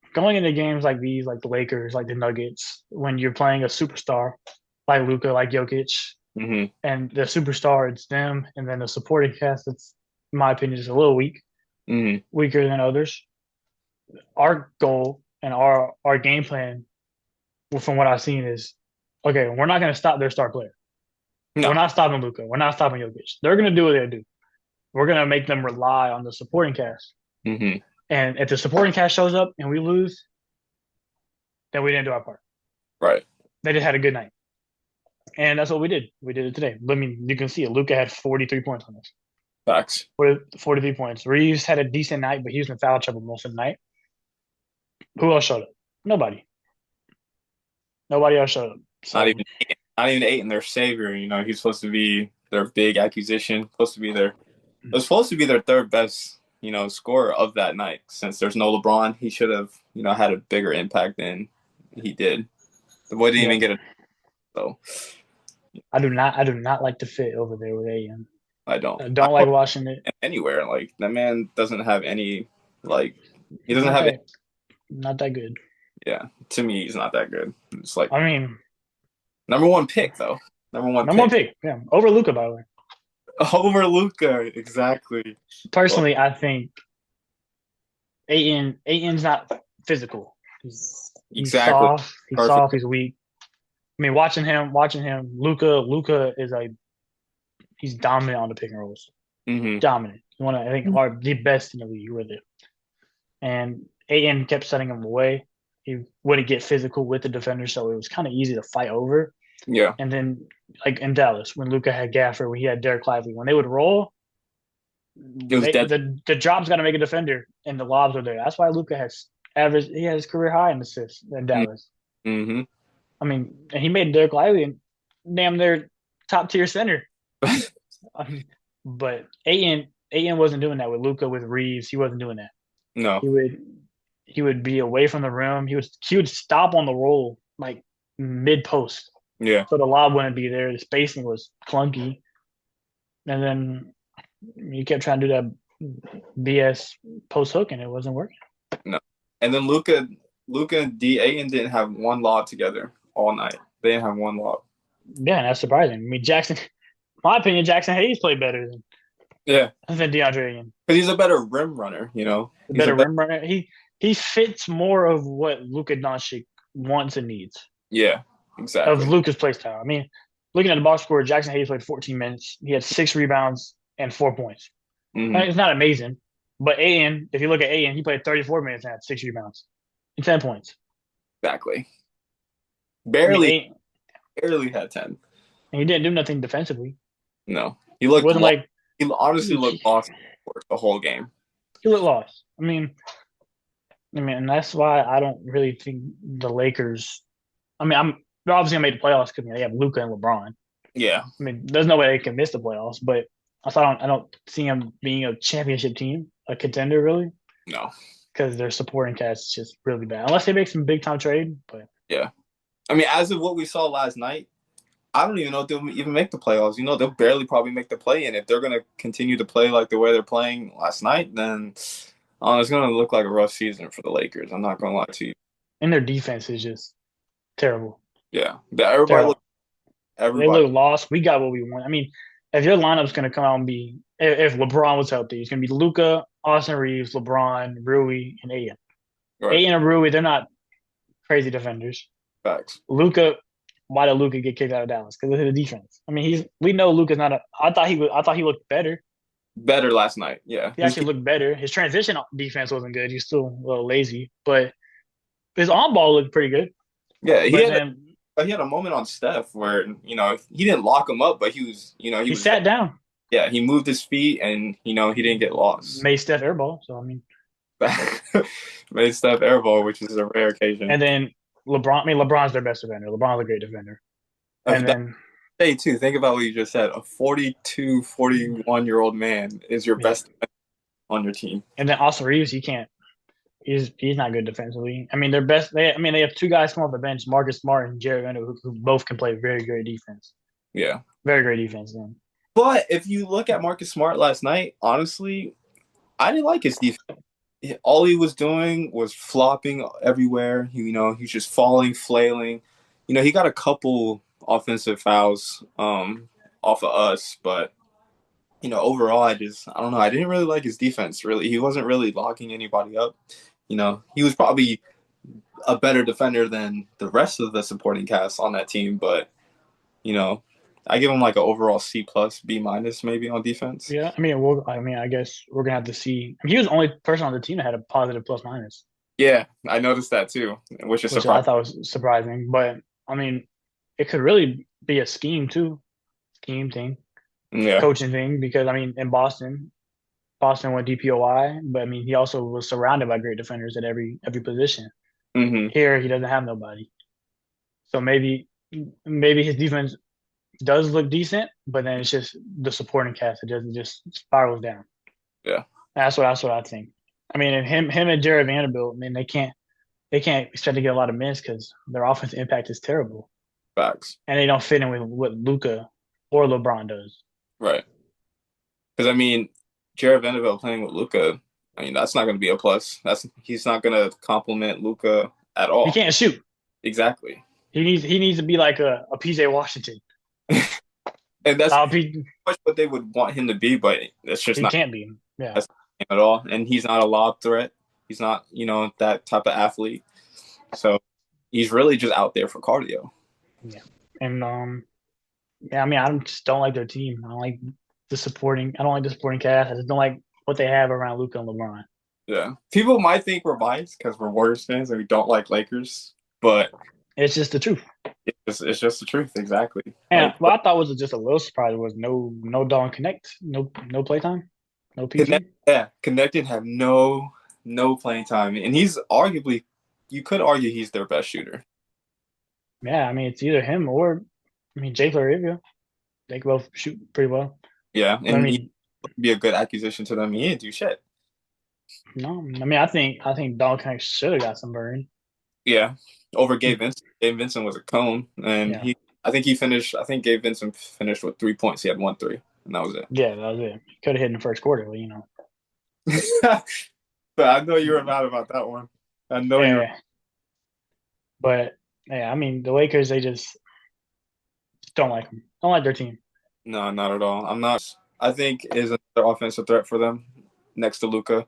But going into games like these, like the Lakers, like the Nuggets, when you're playing a superstar like Luka, like Jokic, Mm-hmm. and the superstar, it's them, and then the supporting cast, that's, in my opinion, is a little Mm-hmm. weaker than others. Our goal and our game plan, from what I've seen, is okay. We're not going to stop their star player. We're No. not stopping Luka. We're not stopping Jokic. They're going to do what they do. We're going to make them rely on the supporting cast. Mm-hmm. And if the supporting cast shows up and we lose, then we didn't do our part. Right. They just had a good night. And that's what we did. We did it today. I mean, you can see it. Luka had 43 points on us. Facts. 43 points. Reeves had a decent night, but he was in foul trouble most of the night. Who else showed up? Nobody. Nobody else showed up. So, Not even Aiton, their savior. He's supposed to be their big acquisition. It was supposed to be their third best, scorer of that night. Since there's no LeBron, he should have, had a bigger impact than he did. The boy didn't even get a so. I do not like the fit over there with AM. I don't. I don't like watching it. Anywhere. Like that man doesn't have any like He He's doesn't have it. not that good. Yeah, to me, he's not that good. It's like I mean, number one pick though. Number one number one pick pick, yeah, over Luca, by the way. over Luca. Exactly. Well, Personally, I think Aiton's not physical. He's exactly. soft. He's Perfect. soft. He's weak. I mean, watching him. Luca is like he's dominant on the pick and rolls. Hmm. Dominant. One of I think are the best in the league with it. And Aiton kept setting him away. He wouldn't get physical with the defender, so it was kind of easy to fight over. Yeah. And then, like in Dallas, when Luca had Gaffer, when he had Derek Lively, when they would roll, It was dead. the job's got to make a defender, and the lobs are there. That's why Luca has average. He has career high in assists in Dallas. Mm-hmm. I mean, and he made Derek Lively and damn near top tier center. But Aiton wasn't doing that with Luca with Reeves. He wasn't doing that. No. He would he would be away from the rim. He would stop on the roll like mid post, Yeah. so the lob wouldn't be there. The spacing was clunky, and then you kept trying to do that BS post hook, and it wasn't working. No. And then Luca and Aiton didn't have one lob together all night. They didn't have one lob. Yeah, and that's surprising. I mean, Jackson, my opinion, Jackson Hayes played better Yeah. than DeAndre Ayton. Because he's a better rim runner, you know. A He's a better better. rim runner. He fits more of what Luka Doncic wants and needs Yeah. of Exactly. Luka's play style. I mean, looking at the box score, Jackson Hayes played 14 minutes. He had 6 rebounds and 4 points. I Hmm. mean, it's not amazing, but Aiden, if you look at Aiden, he played 34 minutes and had 6 rebounds and 10 points. Exactly. I mean, Barely, Aiden, barely had 10. and he didn't do nothing defensively. No. He It looked wasn't lost. like He honestly looked he, lost for the whole game. he looked lost. And that's why I don't really think the Lakers. I mean, they're obviously gonna make the playoffs because they have Luka and LeBron. Yeah. I mean, there's no way they can miss the playoffs, but I don't see them being a championship team, a contender really, No. because their supporting cast is just really bad. Unless they make some big time trade, but Yeah. I mean, as of what we saw last night, I don't even know if they'll even make the playoffs. You know, they'll barely probably make the play. And if they're going to continue to play like the way they're playing last night, then it's going to look like a rough season for the Lakers. I'm not going to lie to you. and their defense is just terrible. Yeah. But everybody Terrible. look, They everybody. look lost. We got what we want. I mean, if your lineup's going to come out and be, if LeBron was healthy, it's going to be Luca, Austin Reeves, LeBron, Rui, and Aiden. Right. Aiden and Rui, they're not crazy defenders. Facts. Luca, why did Luca get kicked out of Dallas? Because of the defense. I mean, we know Luca's not a. I thought he looked better. Better last night. Yeah. He actually looked better. His transition defense wasn't good. He's still a little lazy, but his on ball looked pretty good. Yeah. But then He had a moment on Steph where, you know, he didn't lock him up, but he was, you know, he he was, sat down, yeah, he moved his feet and, you know, he didn't get lost. made Steph airball. So I mean, Made Steph airball, which is a rare occasion. and then LeBron. I mean, LeBron's their best defender. LeBron's a great defender. And then Hey, too, think about what you just said. A 42, 41-year-old man is your best defender on your team. And then Austin Reeves, he can't. He's not good defensively. I mean, their best. They have two guys come off the bench, Marcus Smart and Jared Vanderbilt, who both can play very great defense. Yeah. Very great defense. Then. But if you look at Marcus Smart last night, honestly, I didn't like his defense. All he was doing was flopping everywhere. He's just falling, flailing. He got a couple offensive fouls off of us, but overall, I don't know. I didn't really like his defense. Really, he wasn't really locking anybody up. He was probably a better defender than the rest of the supporting cast on that team, but I give him like an overall C plus, B minus maybe on defense. Yeah, I guess we're gonna have to see. He was the only person on the team that had a positive plus minus. Yeah, I noticed that too, which is I surprising. thought was surprising. But I mean, it could really be a scheme thing, Yeah. coaching thing. Because I mean, in Boston went DPOY, but I mean, he also was surrounded by great defenders at every position. Mm-hmm. Here, he doesn't have nobody, so maybe his defense does look decent, but then it's just the supporting cast. It doesn't just spirals down. Yeah. That's what I think. I mean, and him and Jared Vanderbilt. I mean, they can't expect to get a lot of minutes because their offensive impact is terrible, Facts. and they don't fit in with what Luka or LeBron does. Right. Because I mean, Jared Vanderbilt playing with Luka, I mean, that's not going to be a plus. He's not going to compliment Luca at He all. can't shoot. Exactly. He needs to be like a PJ Washington. And that's He much what they would want him to be, but it's just he not can't be. Yeah, that's not him at all. And he's not a lob threat. He's not, that type of athlete. So he's really just out there for cardio. yeah, and yeah. I mean, I just don't like their team. I don't like the supporting. I don't like the supporting cast. I just don't like what they have around Luca and LeBron. Yeah. People might think we're biased because we're Warriors fans and we don't like Lakers, but It's just the truth. it's just the truth. Exactly. And Like, what I thought was just a little surprise was no Dawn Connect, no playtime, no Connect, PG. yeah, Connected have no playing time, and he's arguably, you could argue he's their best shooter. Yeah, I mean it's either him or I mean Jake LaRivia. They can both shoot pretty well. Yeah, But I and he'd mean, be a good acquisition to them. He didn't do shit. no, I mean I think Dawn Connect should have got some burn. Yeah, over Gabe Vincent. Gabe Vincent was a cone, and Yeah, I think he finished. I think Gabe Vincent finished with 3 points. He had 1 3, and that was yeah, that was it. Could have hit in the first quarter, but it. But I know you were mad about that one. I know you were. yeah. But yeah, I mean the Lakers they just don't like them. Don't like their team. No, not at all. I'm not. I think is another offensive threat for them next to Luca.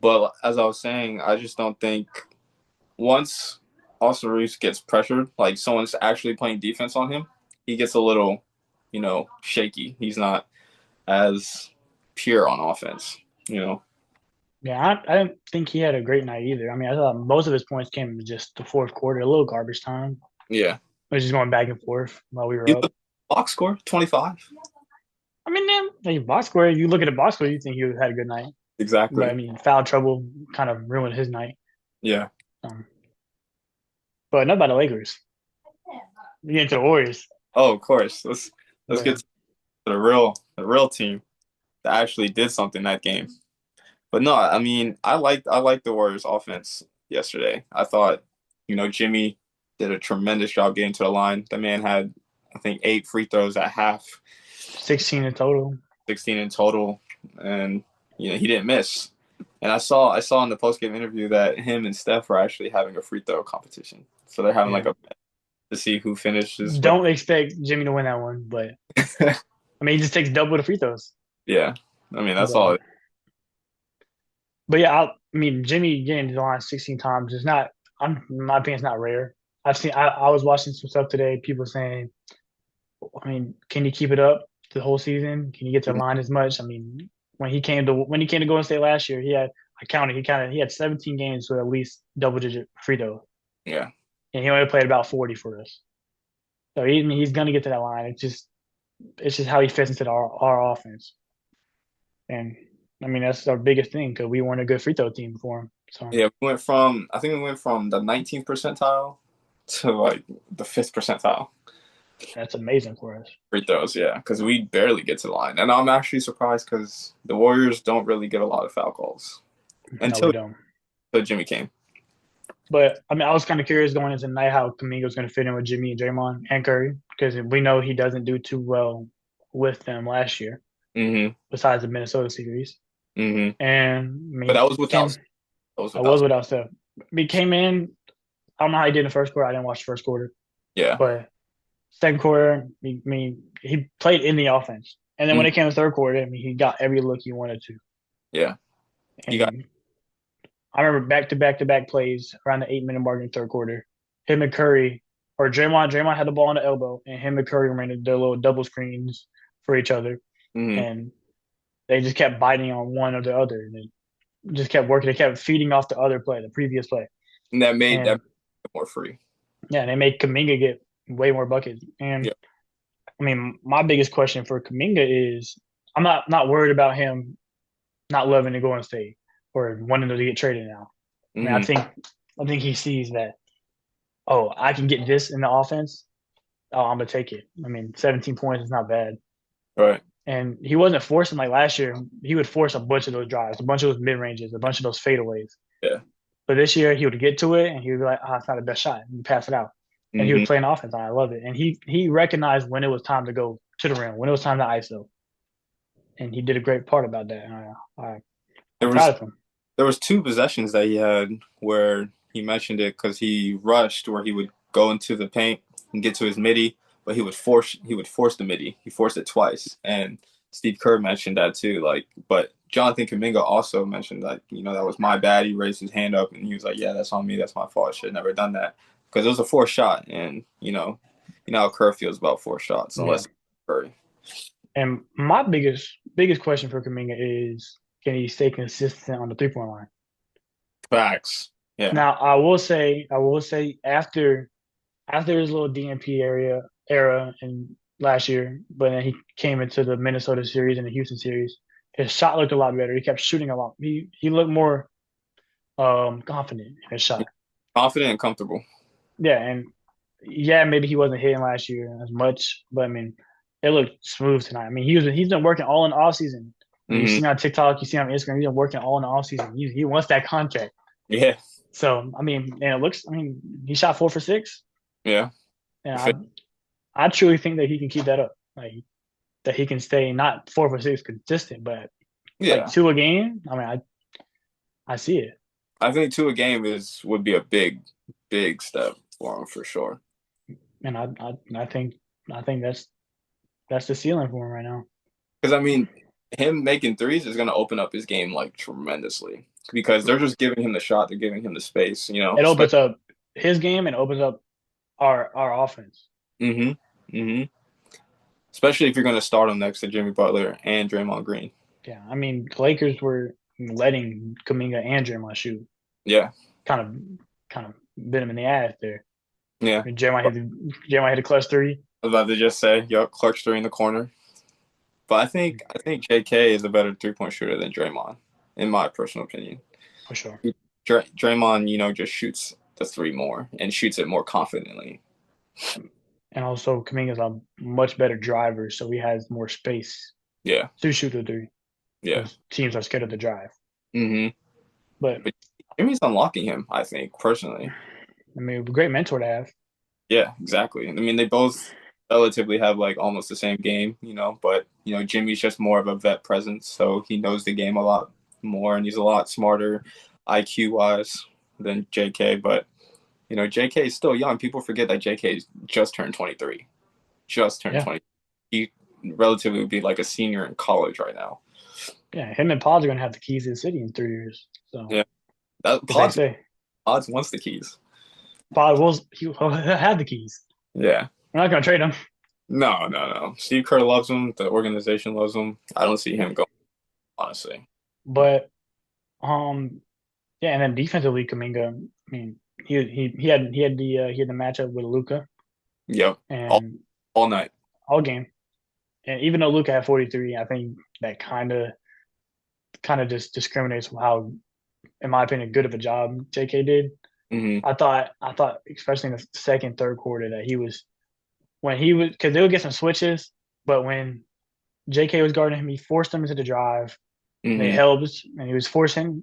But as I was saying, I just don't think once Austin Reeves gets pressured, like someone's actually playing defense on him, he gets a little, shaky. He's not as pure on offense. You know. Yeah, I didn't think he had a great night either. I mean, I thought most of his points came in just the fourth quarter, a little garbage time. Yeah. It was just going back and forth while we were He up. box score 25. I mean, then like, box score, you look at the box score, you think he had a good night. But I Exactly. mean, foul trouble kind of ruined his night. Yeah. Um, but not about the Lakers. We get into the Warriors. Oh, of course. Let's get But to the real team that actually did something that game. But no, I mean, I liked the Warriors offense yesterday. I thought, Jimmy did a tremendous job getting to the line. The man had, I think, 8 free throws at half, 16 in total. 16 in total, and he didn't miss. And I saw in the post game interview that him and Steph were actually having a free throw competition. So they're having like Yeah. a to see who finishes with. Don't expect Jimmy to win that one, but I mean, he just takes double the free throws. Yeah, I mean that's But all. But yeah, I mean, Jimmy getting to the line 16 times is not. In my opinion, it's not rare. I've seen. I was watching some stuff today. People saying, I mean, can he keep it up the whole season? Can he get to the line as much? I mean, when he came to Golden State last year, he had 17 games with at least double digit free throw, Yeah, and he only played about 40 for us. So he's gonna get to that line. It's just how he fits into our offense, and I mean that's our biggest thing because we weren't a good free throw team for him. So. yeah. I think we went from the 19th percentile to like the fifth percentile That's amazing for us. free throws. Yeah, because we barely get to the line, and I'm actually surprised because the Warriors don't really get a lot of foul calls No, we until don't. Jimmy came. But I mean, I was kind of curious going into the night how Kaminga's going to fit in with Jimmy and Draymond and Curry because we know he doesn't do too well with them last year, Mm-hmm. besides the Minnesota series. Mm-hmm. And I But mean, that was without. That was I without. was without stuff. He came in. I don't know how he did in the first quarter. I didn't watch the first quarter, Yeah. but second quarter, I mean, he played in the offense. And then when Mhm. it came to the third quarter, I mean, he got every look he wanted to. Yeah. You got. And I remember back-to-back-to-back plays around the 8-minute mark in the third quarter. Him and Curry, or Draymond had the ball on the elbow, and him and Curry ran their little double screens for each other, Mm-hmm. and they just kept biting on one or the other, and it just kept working. They kept feeding off the other play, the previous play, And that made and more free. yeah, they made Kaminga get way more buckets. And Yeah. I mean, my biggest question for Kaminga is, I'm not worried about him not loving to go on stage or wanting to get traded now. I mean, Mm-hmm. I think he sees that, oh, I can get this in the offense. Oh, I'm gonna take it. I mean, 17 points is not bad. Right. And he wasn't forcing like last year. He would force a bunch of those drives, a bunch of those mid ranges, a bunch of those fadeaways. Yeah. But this year he would get to it and he would be like, it's not the best shot. And pass it out. And he Mm-hmm. would play an offense. I love it. And he recognized when it was time to go to the rim, when it was time to ISO. And he did a great part about that. And There I'm was proud of him. there was two possessions that he had where he mentioned it because he rushed where he would go into the paint and get to his midi, but he would force the midi. He forced it twice, and Steve Kerr mentioned that too. Like, but Jonathan Kuminga also mentioned that that was my bad. He raised his hand up and he was like, "Yeah, that's on me. That's my fault. I should have never done that." Because it was a forced shot, and how Kerr feels about forced shots Yeah. unless Curry. And my biggest question for Kaminga is, can he stay consistent on the 3 point line? Facts. Yeah. Now, I will say after his little DNP era in last year, but then he came into the Minnesota series and the Houston series. His shot looked a lot better. He kept shooting a lot. He looked more confident in his shot. Confident and comfortable. Yeah, and yeah, maybe he wasn't hitting last year as much, but I mean, it looked smooth tonight. I mean, he's been working all in the off season. I mean, you Hmm. see on TikTok, you see on Instagram, he's been working all in the off season. He wants that contract. Yeah. So I mean, and it looks. I mean, he shot 4 for 6, Yeah. and I truly think that he can keep that up. Like that he can stay not 4 for 6 consistent, but like Yeah. two a game. I mean, I see it, I think two a game would be a big, big step for him for sure. and I think that's the ceiling for him right now. Because I mean, him making threes is going to open up his game like tremendously because they're just giving him the shot, they're giving him the space. It opens up his game and opens up our offense. Hmm. Hmm. Especially if you're going to start him next to Jimmy Butler and Draymond Green. Yeah, I mean, the Lakers were letting Kuminga and Draymond shoot. Yeah. Kind of bit him in the ass there. Yeah. I mean, Draymond hit a clutch three I was about to just say, yup, clutch three in the corner. But I think JK is a better 3-point shooter than Draymond, in my personal opinion. for sure. Draymond, just shoots the three more and shoots it more confidently. And also, Kuminga's a much better driver, so he has more space Yeah, to shoot the three yeah. because teams are scared of the drive. Hmm. But But Jimmy's unlocking him, I think, personally. I mean, a great mentor to have. Yeah, exactly. I mean, they both relatively have like almost the same game, but Jimmy's just more of a vet presence, so he knows the game a lot more and he's a lot smarter IQ wise than JK. But JK is still young. People forget that JK just turned 23. Just turned Yeah, 20. He relatively would be like a senior in college right now. yeah. Him and Pods are gonna have the keys to the city in 3 years. So, Yeah, that because they Pods say Pods wants the keys. Pod will have the keys. Yeah. We're not gonna trade him. No, no, no. Steve Kerr loves him. The organization loves him. I don't see him going, honestly. But yeah, and then defensively, Kuminga. I mean, he had the matchup with Luka Yep. All, and all night. all game. And even though Luka had 43, I think that kind of just discriminates how, in my opinion, good of a job JK did. Hmm. I thought especially in the second, third quarter that he was when he was because they would get some switches, but when JK was guarding him, he forced him into the drive. And they Hmm. helped, and he was forcing,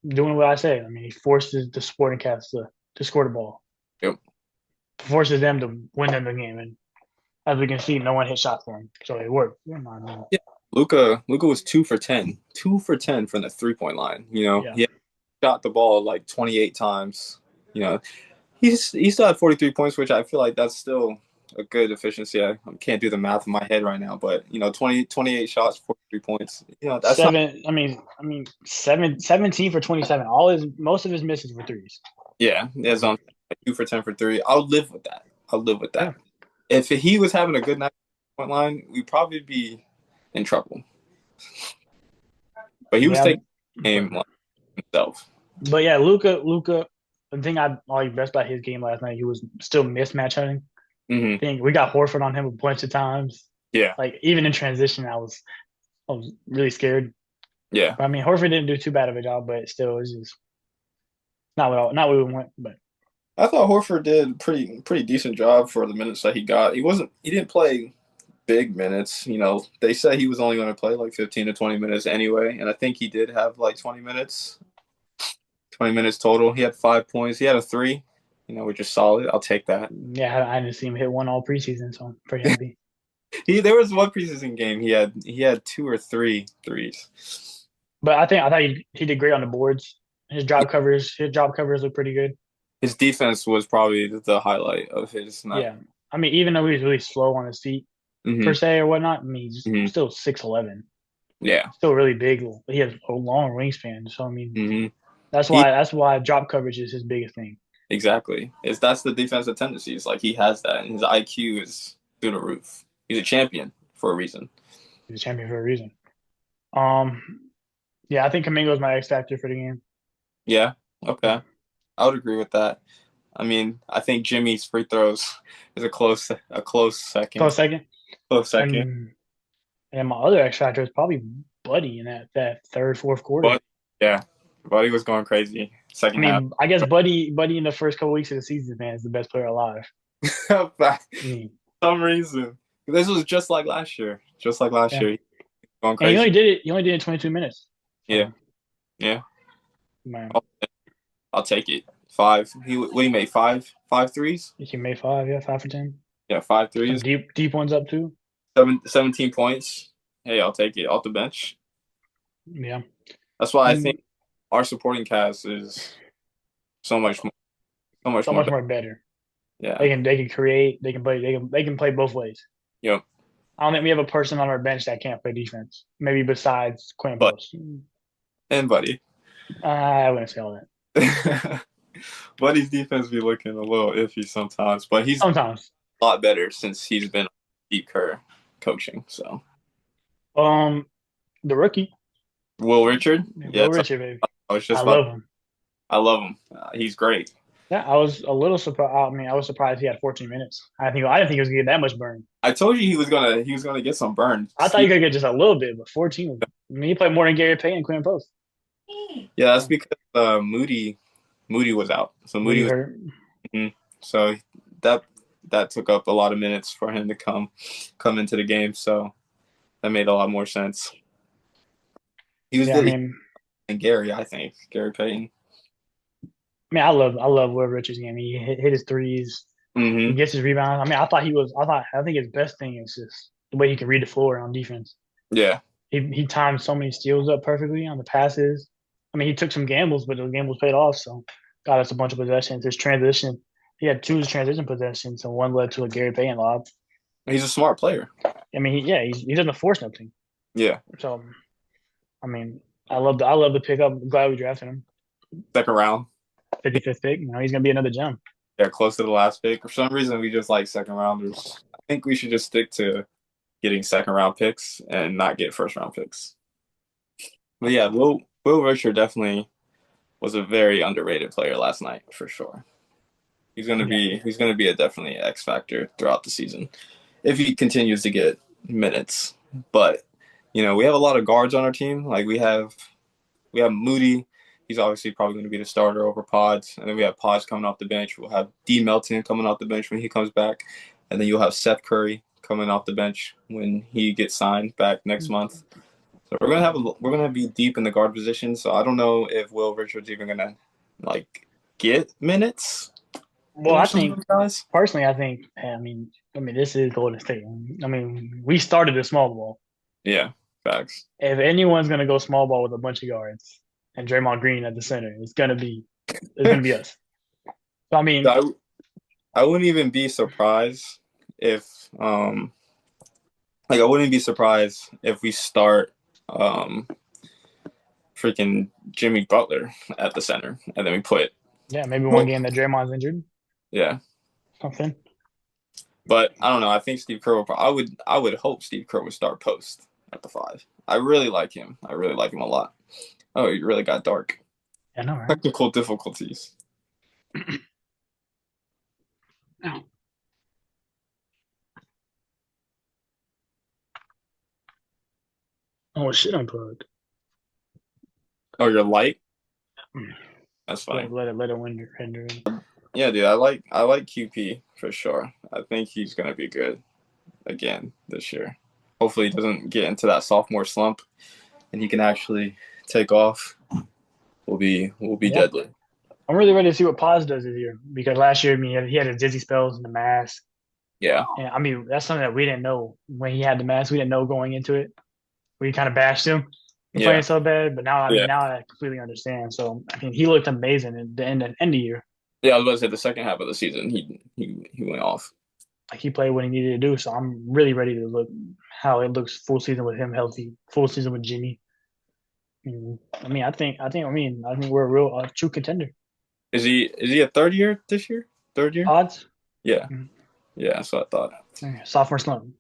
doing what I say. I mean, he forces the Sporting Cats to score the ball, Yep. forces them to win them the game. And as we can see, no one hit shot for him, so it worked. Yeah. Luca was 2 for 10. 2 for 10 from the 3-point line. Yeah, He shot the ball like 28 times. He still had 43 points, which I feel like that's still a good efficiency. I can't do the math in my head right now, but 28 shots, 43 points. That's not. seven. I mean, 17 for 27. Most of his misses were threes. Yeah, that's So on 2 for 10 for three. I'll live with that. I'll live with yeah, that. If he was having a good night point line, we'd probably be in trouble. But he was yeah, taking the but game like himself. but yeah, Luca. The thing I like best about his game last night, he was still mismatch hunting. Hmm. I think we got Horford on him a bunch of times. Yeah, Like even in transition, I was really scared. yeah. I mean, Horford didn't do too bad of a job, but still, it's just not what we want. But I thought Horford did pretty decent job for the minutes that he got. He didn't play big minutes. They said he was only going to play like 15 to 20 minutes anyway, and I think he did have like 20 minutes total. He had 5 points. He had a three, which is solid. I'll take that. yeah, I didn't see him hit one all preseason, so I'm pretty happy. There was one preseason game he had two or three threes. But I thought he did great on the boards. His drop covers look pretty good. His defense was probably the highlight of his night. Yeah. I mean, even though he's really slow on his feet per Hmm. se or whatnot, I mean, he's Hmm. still 6'11", Yeah. still really big. He has a long wingspan, so I mean, Hmm. that's He why that's why drop coverage is his biggest thing. exactly. Is that's the defensive tendencies. Like he has that, and his IQ is through the roof. He's a champion for a reason. He's a champion for a reason. Um, yeah, I think Kamingo is my X factor for the game. Yeah. Yeah. Okay. I would agree with that. I mean, I think Jimmy's free throws is a close second. Close second. Close second. And my other X factor is probably Buddy in that third, fourth quarter. But yeah, Buddy was going crazy I second half. mean, I guess Buddy in the first couple weeks of the season, man, is the best player alive. For I mean, some reason. This was just like last year. Just like last yeah. year. Going And he crazy. only did it. He only did it in 22 minutes. Yeah. So, Yeah. man, I'll, I'll take it. Five. He made five threes. he made five. Yeah, 5 for 10. Yeah, five Some threes. deep ones up too. 17 points. Hey, I'll take it off the bench. Yeah. That's why I And think our supporting cast is so much more, so much so more much better. more better. Yeah. They can create. They can play both ways. Yep. I don't think we have a person on our bench that can't play defense. Maybe besides Quinn But Post. and Buddy. I wouldn't say all that. Buddy's defense be looking a little iffy sometimes, but he's Sometimes. a lot better since he's been Steve Kerr coaching. So The rookie, Will Richard, yeah, Will Richard, baby. I was I just about. love him. I love him. He's great. Yeah, I was a little surprised. I mean, I was surprised he had 14 minutes. I didn't think he was gonna get that much burn. I told you he was gonna get some burn. I thought he could get just a little bit, but 14. I mean, he played more than Gary Payton and Quinn Post. Yeah, that's So, because Moody was out. So Moody Moody was hurt. so that that took up a lot of minutes for him to come into the game. So that made a lot more sense. He was Yeah, I the mean, Gary, I think Gary Payton. I love Will Richards game. He hit his threes. He Hmm. gets his rebounds. I mean, I think his best thing is just the way he can read the floor on defense. Yeah, He timed so many steals up perfectly on the passes. I mean, he took some gambles, but those gambles paid off. So got us a bunch of possessions. His transition, he had two transition possessions, and one led to a Gary Payton lob. he's a smart player. I mean, he doesn't force nothing. Yeah, So I mean, I love the pickup. I'm glad we drafted him. second round. 55th pick. He's gonna be another gem. Yeah, close to the last pick. For some reason, we just like second rounders. I think we should just stick to getting second round picks and not get first round picks. But yeah, Will Richard definitely was a very underrated player last night for sure. He's gonna be a definitely X factor throughout the season if he continues to get minutes. But we have a lot of guards on our team. Like we have Moody. He's obviously probably going to be the starter over Pods, and then we have Pods coming off the bench. We'll have D Melton coming off the bench when he comes back, and then you'll have Seth Curry coming off the bench when he gets signed back next month. So we're gonna be deep in the guard position. So I don't know if Will Richards even gonna like get minutes Well, over I some of think those guys. personally, I mean, this is Golden State. I mean, we started the small ball. Yeah, facts. If anyone's gonna go small ball with a bunch of guards and Draymond Green at the center, it's gonna be us. So I mean, I, I wouldn't even be surprised if I wouldn't be surprised if we start um freaking Jimmy Butler at the center, and then we put yeah, maybe one game that Draymond's injured, yeah. something. But I don't know. I think Steve Kerr I would hope Steve Kerr would start Post at the five. I really like him. I really like him a lot. Oh, it really got dark. I know, right? Technical difficulties. Oh shit, unplugged. Oh, you're light? Mm. That's funny. Let it render. Yeah, dude, I like QP for sure. I think he's gonna be good again this year. Hopefully he doesn't get into that sophomore slump and he can actually take off. We'll be Yeah. deadly. I'm really ready to see what Paz does this year because last year, I mean, he had his dizzy spells and the mask. Yeah. And I mean, that's something that we didn't know when he had the mask. We didn't know going into it. We kind of bashed him. for Yeah, playing so bad. But now, I mean, yeah, now I completely understand. So I mean, he looked amazing at the end of the year. yeah. I was about to say the second half of the season, he went off. Like he played what he needed to do. So I'm really ready to look how it looks full season with him healthy, full season with Jimmy. I think we're a real true contender. Is he a third year this year? Third year? Odds, Yeah, yeah. That's what I thought. sophomore slump,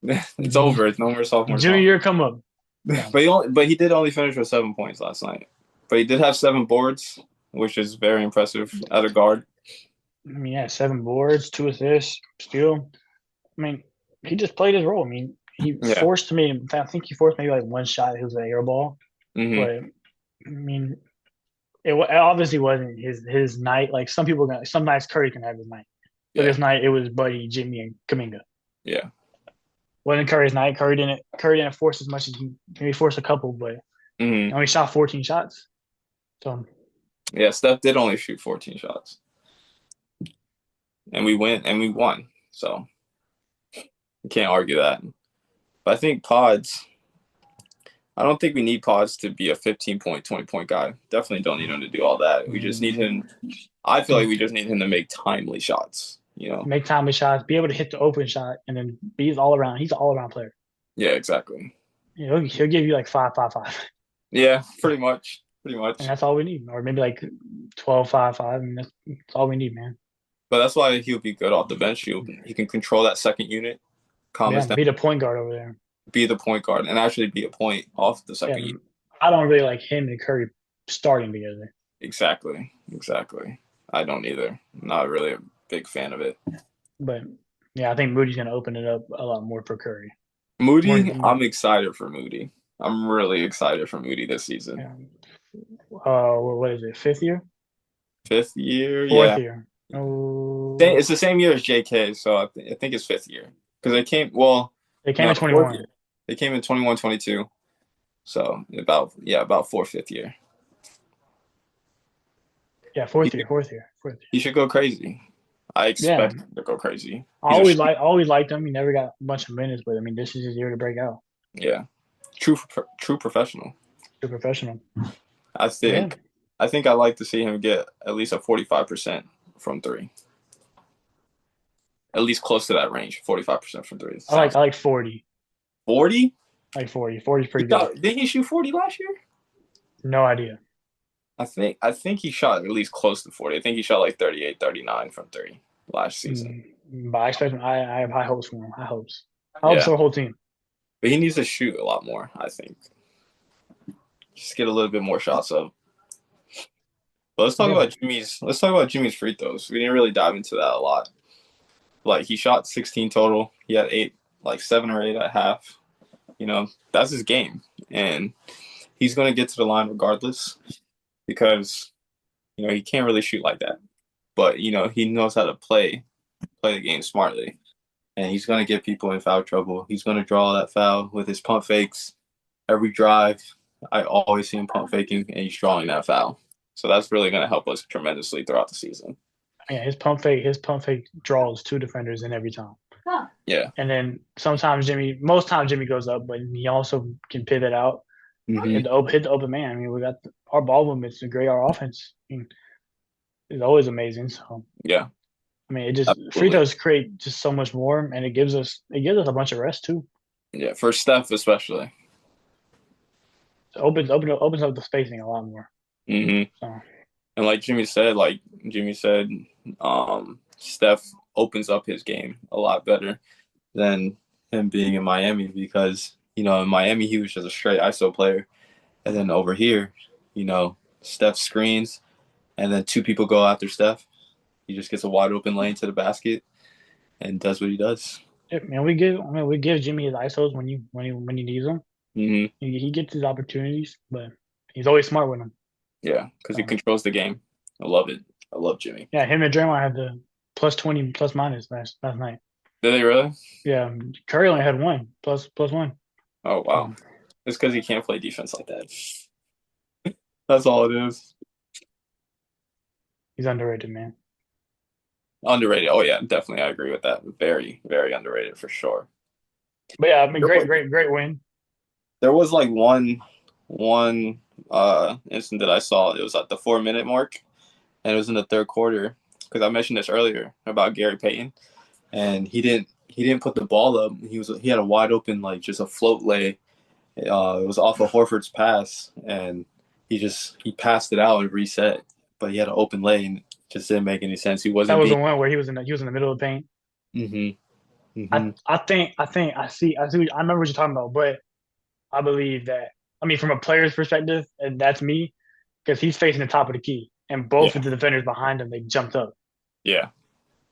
It's over. It's no more sophomore junior slump. year come up. No, But he did only finish with 7 points last night. But he did have 7 boards, which is very impressive at a guard. I mean, yeah, 7 boards, 2 assists, steal. I mean, he just played his role. I mean, he Yeah. forced me. In fact, I think he forced maybe like one shot. It was an air ball, Hmm. but I mean, it obviously wasn't his night. Like some nights Curry can have his night, but Yeah. this night it was Buddy, Jimmy, and Kaminga. Yeah. Wasn't Curry's night. Curry didn't force as much as he forced a couple, but he Hmm. only shot 14 shots. So Yeah. Steph did only shoot 14 shots, and we won. So you can't argue that. But I think Pods. I don't think we need Pods to be a 15-point, 20-point guy. Definitely don't need him to do all that. We just need him. I feel like we just need him to make timely shots. make timely shots, be able to hit the open shot, and then he's all around. He's an all around player. Yeah, exactly. He'll give you like 5-5-5. Yeah, pretty much. Pretty And much. that's all we need. Or maybe like 12-5-5. And that's all we need, man. But that's why he'll be good off the bench. He can control that second unit, calm us Yeah, down, be the point guard over there. be the point guard, and actually be a point off the second Yeah, unit. I don't really like him and Curry starting together. Exactly. Exactly. I don't either. Not really a big fan of it. But yeah, I think Moody's going to open it up a lot more for Curry. Moody, More, I'm excited for Moody. I'm really excited for Moody this season. yeah. What is it? Fifth year? Fifth year, Fourth yeah. year? Oh, It's the same year as JK, so I think it's fifth year because they came. Well, they came no, in fourth 21. year. They came in 21, 22. So about fourth, fifth year. Yeah, He, fourth year. he should go crazy. I Yeah, expect him to go crazy. I always liked him. He never got a bunch of minutes, but I mean, this is his year to break out. Yeah, true professional. True professional. I Yeah, think I think I like to see him get at least a 45% from three. At least close to that range, 45% from three. I like 40. 40? Like 40. 40 is pretty good. Did he shoot 40 last year? No idea. I think he shot at least close to 40. I think he shot like 38, 39 from three last season. But I expect him. I have high hopes for him. High hopes. High hopes Yeah. for the whole team. But he needs to shoot a lot more, I think. Just get a little bit more shots up. But let's talk about Jimmy's free throws. We didn't really dive into that a lot. Like he shot 16 total. He had 7 or 8 at half. That's his game. And he's going to get to the line regardless because, he can't really shoot like that. But, he knows how to play the game smartly. And he's going to get people in foul trouble. He's going to draw that foul with his pump fakes. Every drive, I always see him pump faking, and he's drawing that foul. So that's really going to help us tremendously throughout the season. Yeah, his pump fake draws 2 defenders in every time. Huh. Yeah. And then most times Jimmy goes up, but he also can pivot out, hit the open man. I mean, we got our ball movements to grade our offense. I mean, it's always amazing. So yeah, I mean, it just absolutely. free throws create just so much more, and it gives us a bunch of rest too. Yeah, for Steph especially. It opens up the spacing a lot more. Mm-hmm. So. And like Jimmy said, Steph opens up his game a lot better than him being in Miami because, in Miami he was just a straight ISO player. And then over here, Steph screens and then 2 people go after Steph. He just gets a wide open lane to the basket and does what he does. Yeah, man, we give Jimmy his ISOs when he needs them. Mm-hmm. He gets his opportunities, but he's always smart with them. Yeah, because he controls the game. I love it. I love Jimmy. Yeah, him and Draymond had the plus 20 plus minus last night. Did they really? Yeah, Curry only had 1 plus 1. Oh wow, it's because he can't play defense like that. That's all it is. He's underrated, man. Underrated. Oh yeah, definitely. I agree with that. Very, very underrated for sure. But yeah, I mean, great win. There was like one one instant that I saw. It was at the 4 minute mark, and it was in the third quarter. Because I mentioned this earlier about Gary Payton, and he didn't put the ball up. He had a wide open like just a float lay. It was off of Horford's pass, and he passed it out and reset, but he had an open lay and just didn't make any sense. He That wasn't was the being. one where he was in the middle of the paint. Hmm. Hmm. I remember what you're talking about, but I believe that I mean from a player's perspective, and that's me because he's facing the top of the key, and both of Yeah, the defenders behind him they jumped up. yeah.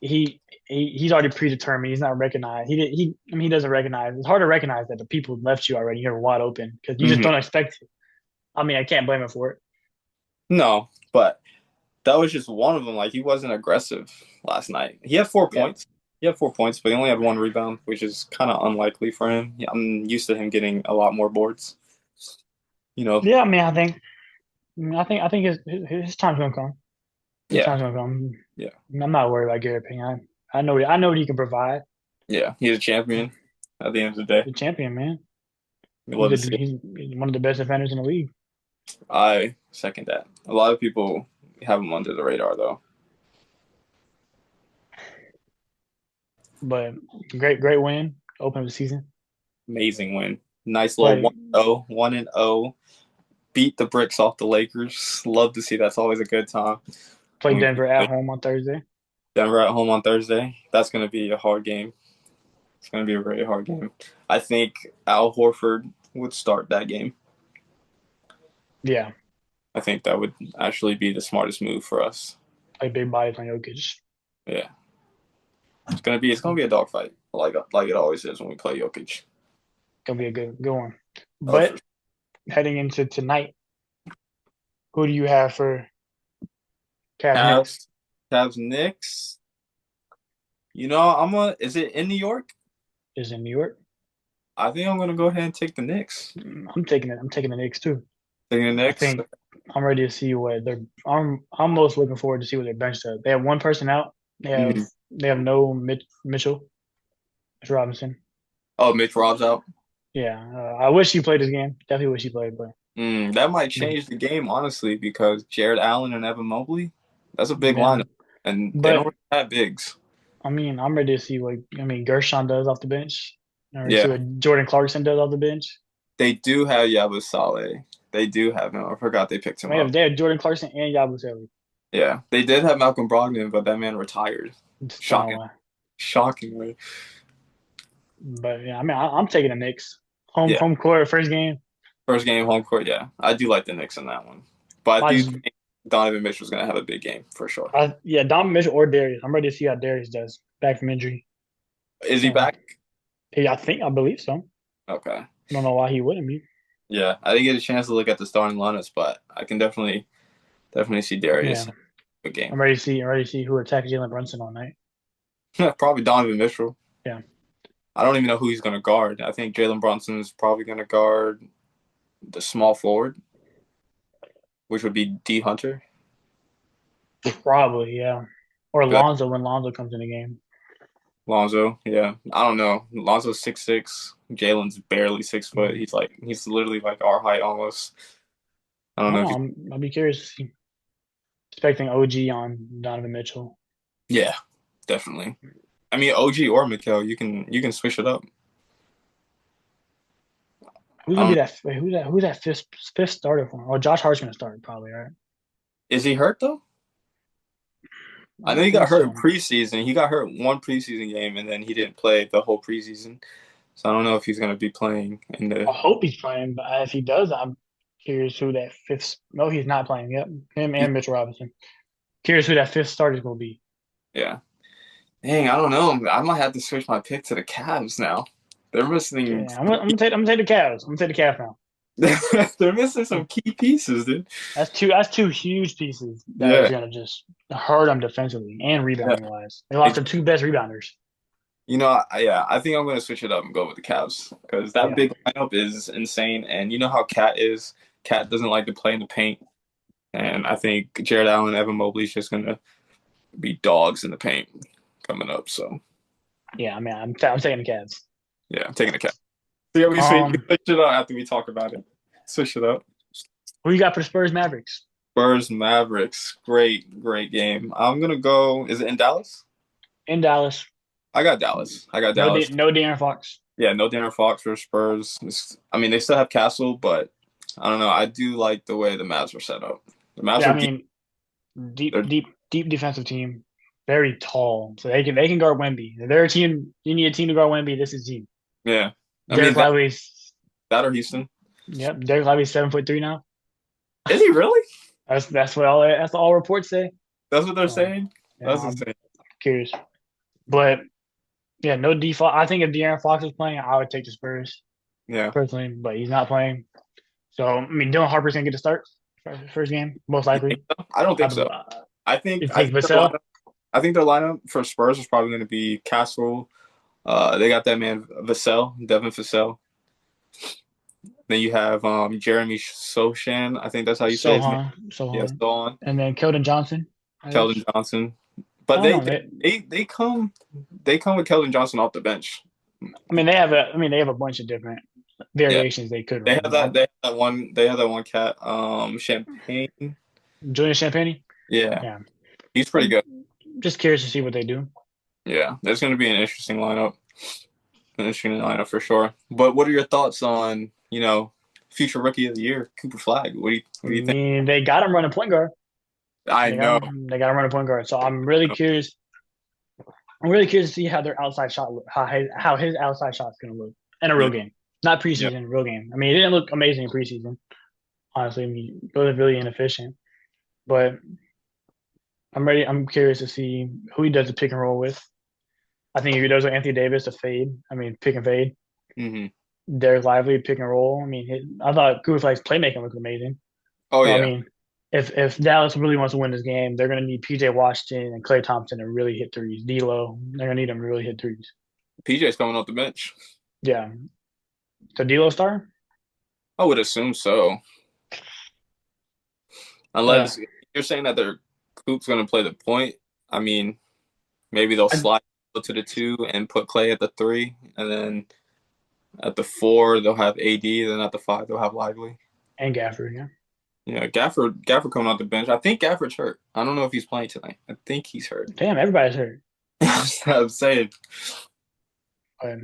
He's already predetermined. He's not recognized. He doesn't recognize. It's hard to recognize that the people left you already. You're wide open because you just Hmm. don't expect it. I mean, I can't blame him for it. No, but that was just one of them. Like he wasn't aggressive last night. He had four Yeah, points. He had 4 points, but he only had one rebound, which is kind of unlikely for him. Yeah, I'm used to him getting a lot more boards. You know, yeah. I think his time's gonna come. His yeah, time's gonna come. yeah, I'm not worried about Gary Payton. I know what he can provide. yeah. He's a champion at the end of the day. The champion, man. We love to see it. He's one of the best defenders in the league. I second that. A lot of people have him under the radar, though. But great win. Open of the season. Amazing win. Nice little Play 1-0, 1-0. Beat the bricks off the Lakers. Love to see. That's always a good time. play When we Denver at play home on Thursday. Denver at home on Thursday. That's going to be a hard game. It's going to be a very hard game. I think Al Horford would start that game. Yeah, I think that would actually be the smartest move for us. play big bodies on Jokic. Yeah, it's gonna be a dogfight, like it always is when we play Jokic. Gonna be a good one. Oh, for But heading into tonight, who do you have for Cavs Knicks? Cavs, Cavs, Knicks. Is it in New York? Is in New York. I think I'm gonna go ahead and take the Knicks. I'm taking it. I'm taking the Knicks too. Taking the I Knicks. think I'm ready to see what they're. I'm most looking forward to see what their bench does. They have one person out. Mm. They have no Mitchell, Mitch Robinson. Oh, Mitch Rob's out. Yeah, I wish he played this game. Definitely wish he played, but That might change the game, honestly, because Jared Allen and Evan Mobley, that's a big yeah. lineup, and they don't But really have bigs. I mean, I'm ready to see what Gershon does off the bench. I'm ready to see Yeah, what Jordan Clarkson does off the bench. they do have Yabusele. They do have him. I forgot they picked him up. They have Jordan Clarkson and Yabusele. Yeah, they did have Malcolm Brogdon, but that man retired. Just don't know Shocking, why. shockingly. But yeah, I mean, I'm taking the Knicks. Yeah, Home court, first game. first game home court. Yeah, I do like the Knicks in that one, but I I do just, think Donovan Mitchell's gonna have a big game for sure. yeah, Donovan Mitchell or Darius. I'm ready to see how Darius does back from injury. Is he So, back? yeah, I believe so. Okay. I don't know why he wouldn't be. Yeah, I didn't get a chance to look at the starting lineups, but I can definitely see Darius Yeah, in a game. I'm ready to see who attacks Jalen Brunson all night. Probably Donovan Mitchell. Yeah, I don't even know who he's going to guard. I think Jalen Brunson is probably going to guard the small forward, which would be D Hunter. probably. Yeah, or But Lonzo when Lonzo comes in the game. Lonzo, yeah, I don't know. Lonzo's 6'6". Jalen's barely 6 foot. Mhm. He's literally like our height almost. I I don't know don't if know. you. I'll be curious to see. Expecting OG on Donovan Mitchell. Yeah, definitely. I mean, OG or Mikal, you can switch it up. Who's I gonna be don't. that? Who's that fifth starter for him? Oh, Josh Hart's gonna start probably, right? Is he hurt though? I I know don't he got think hurt in so. preseason. He got hurt one preseason game, and then he didn't play the whole preseason. So I don't know if he's going to be playing in I the. hope he's playing, but if he does, I'm curious who that fifth. No, he's not playing. Yep, him and Mitchell Robinson. Curious who that fifth starter is gonna be. Yeah. Dang, I don't know. I might have to switch my pick to the Cavs now. They're missing. Yeah, I'm gonna take the Cavs. I'm gonna take the Cavs now. They're missing some key pieces, dude. That's two huge pieces that is Yeah. gonna just hurt them defensively and Yeah. rebounding wise. They lost their two best rebounders. Yeah, I think I'm going to switch it up and go with the Cavs because that Yeah, big lineup is insane. And you know how Cat is. Cat doesn't like to play in the paint, and I think Jared Allen and Evan Mobley's just going to be dogs in the paint coming up. So yeah. I mean, I'm taking the Cavs. yeah, I'm taking the Cavs. So yeah, we Um, switch it up after we talk about it. Switch it up. Who you got for Spurs Mavericks? Spurs Mavericks. Great, great game. I'm gonna go. Is it in Dallas? In Dallas. I got Dallas. I got No, Dallas. no De'Aaron Fox. Yeah, no Darren Fox for Spurs. I mean, they still have Castle, but I don't know. I do like the way the Mavs are set up. The Mavs Yeah, are I deep. mean, deep, They're, deep, deep defensive team. Very tall, so they can guard Wemby. If they're a team, you need a team to guard Wemby. This is the team. yeah. I mean Derek Lively's, that or Houston. yep, Derek Lively's 7'3" now. Is he really? That's all reports say. That's what they're So, saying. yeah, That's I'm insane. curious, but yeah, no default. I think if De'Aaron Fox is playing, I would take the Spurs Yeah. personally, but he's not playing. So I mean, Dylan Harper's gonna get the start first game, most You think likely. so? I don't think so. You I think think Vassell? their lineup for Spurs is probably going to be Castle. They got that man Vassell, Devin Vassell. Then you have Jeremy Sochan. I think that's how you say his name. Yeah, Sohan, so on. and then Keldon Johnson. I guess. Keldon Johnson. I But don't know. they come with Keldon Johnson off the bench. They have a bunch of different Yeah. variations they could They run. have that they have that one cat, Champagne. Julian Champagnie. Yeah. Yeah, He's pretty good. just curious to see what they do. Yeah. There's gonna be an interesting lineup. An interesting lineup for sure. But what are your thoughts on, future rookie of the year, Cooper Flag? I What do you think? mean, they got him running point guard. I know. They got him running point guard. So I'm really curious. I'm really curious to see how their outside shot look, how his outside shot's gonna look in a real game, not Yeah. preseason, real game. I mean, it didn't look amazing in preseason. Honestly, I mean, it was really inefficient. But I'm ready. I'm curious to see who he does the pick and roll with. I think if he does with Anthony Davis, a fade. I mean, pick and fade. Hmm. Derek Lively, pick and roll. I mean, I thought Cooper Flag's playmaking looked amazing. Oh So I yeah. mean, if Dallas really wants to win this game, they're going to need PJ Washington and Klay Thompson to really hit threes. D'Lo, they're going to need them to really hit threes. PJ's coming off the bench. Yeah. So D'Lo star? I would assume so. Yeah. Unless you're saying that their Coop's going to play the point. I mean, maybe they'll I, slide to the 2 and put Clay at the 3, and then at the 4 they'll have AD. Then at the 5 they'll have Lively. and Gafford, yeah. Yeah, Gafford coming off the bench. I think Gafford's hurt. I don't know if he's playing tonight. I think he's hurt. Damn, everybody's hurt. That's what I'm saying. But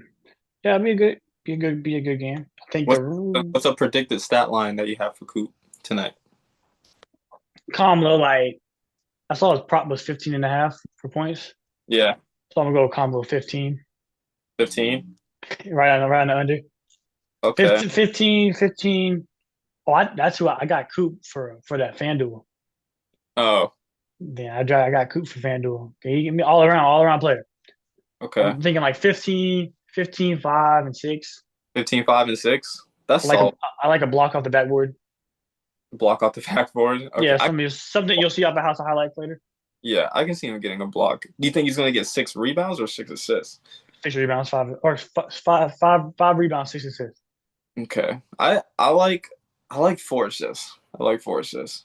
yeah, be a good game. I think What's a predicted stat line that you have for Coop tonight? Kamlo, like I saw his prop was 15.5 for points. Yeah, So I'm gonna go Kamlo 15. 15. Right on the under. Okay. 15. Oh, that's who I got Coop for that FanDuel. Oh, Yeah, I got Coop for FanDuel. Okay, he give me all around player. okay. I'm thinking like 15, 5, and 6. 15, 5, and 6. That's I like a solid. I like a block off the backboard. Block off the backboard. Okay. Yeah, something you'll see off the House of Highlights later. Yeah, I can see him getting a block. Do you think he's going to get 6 rebounds or 6 assists? 6 rebounds, five rebounds, 6 assists. Okay. I like 4 assists. I like 4 assists.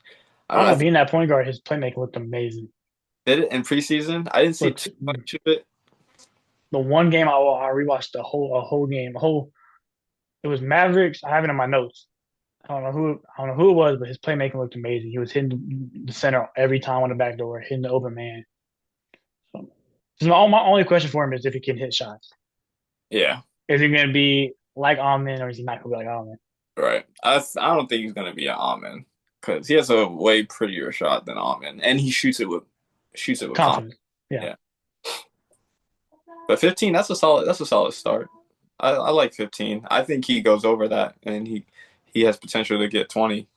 I I don't don't know. know. Being that point guard, his playmaking looked amazing. Did it in preseason? I didn't see Look, too much of it. the one game I rewatched a whole game. It was Mavericks. I have it in my notes. I don't know who it was, but his playmaking looked amazing. He was hitting the center every time on the back door, hitting the open man. So my only question for him is if he can hit shots. Yeah, Is he going to be like Almond, or is he not going to be like Almond? right. I don't think he's going to be an Almond because he has a way prettier shot than Almond, and he shoots it with confidence. Confidence. Yeah. Yeah. But 15, that's a solid start. I like 15. I think he goes over that, and he has potential to get 20.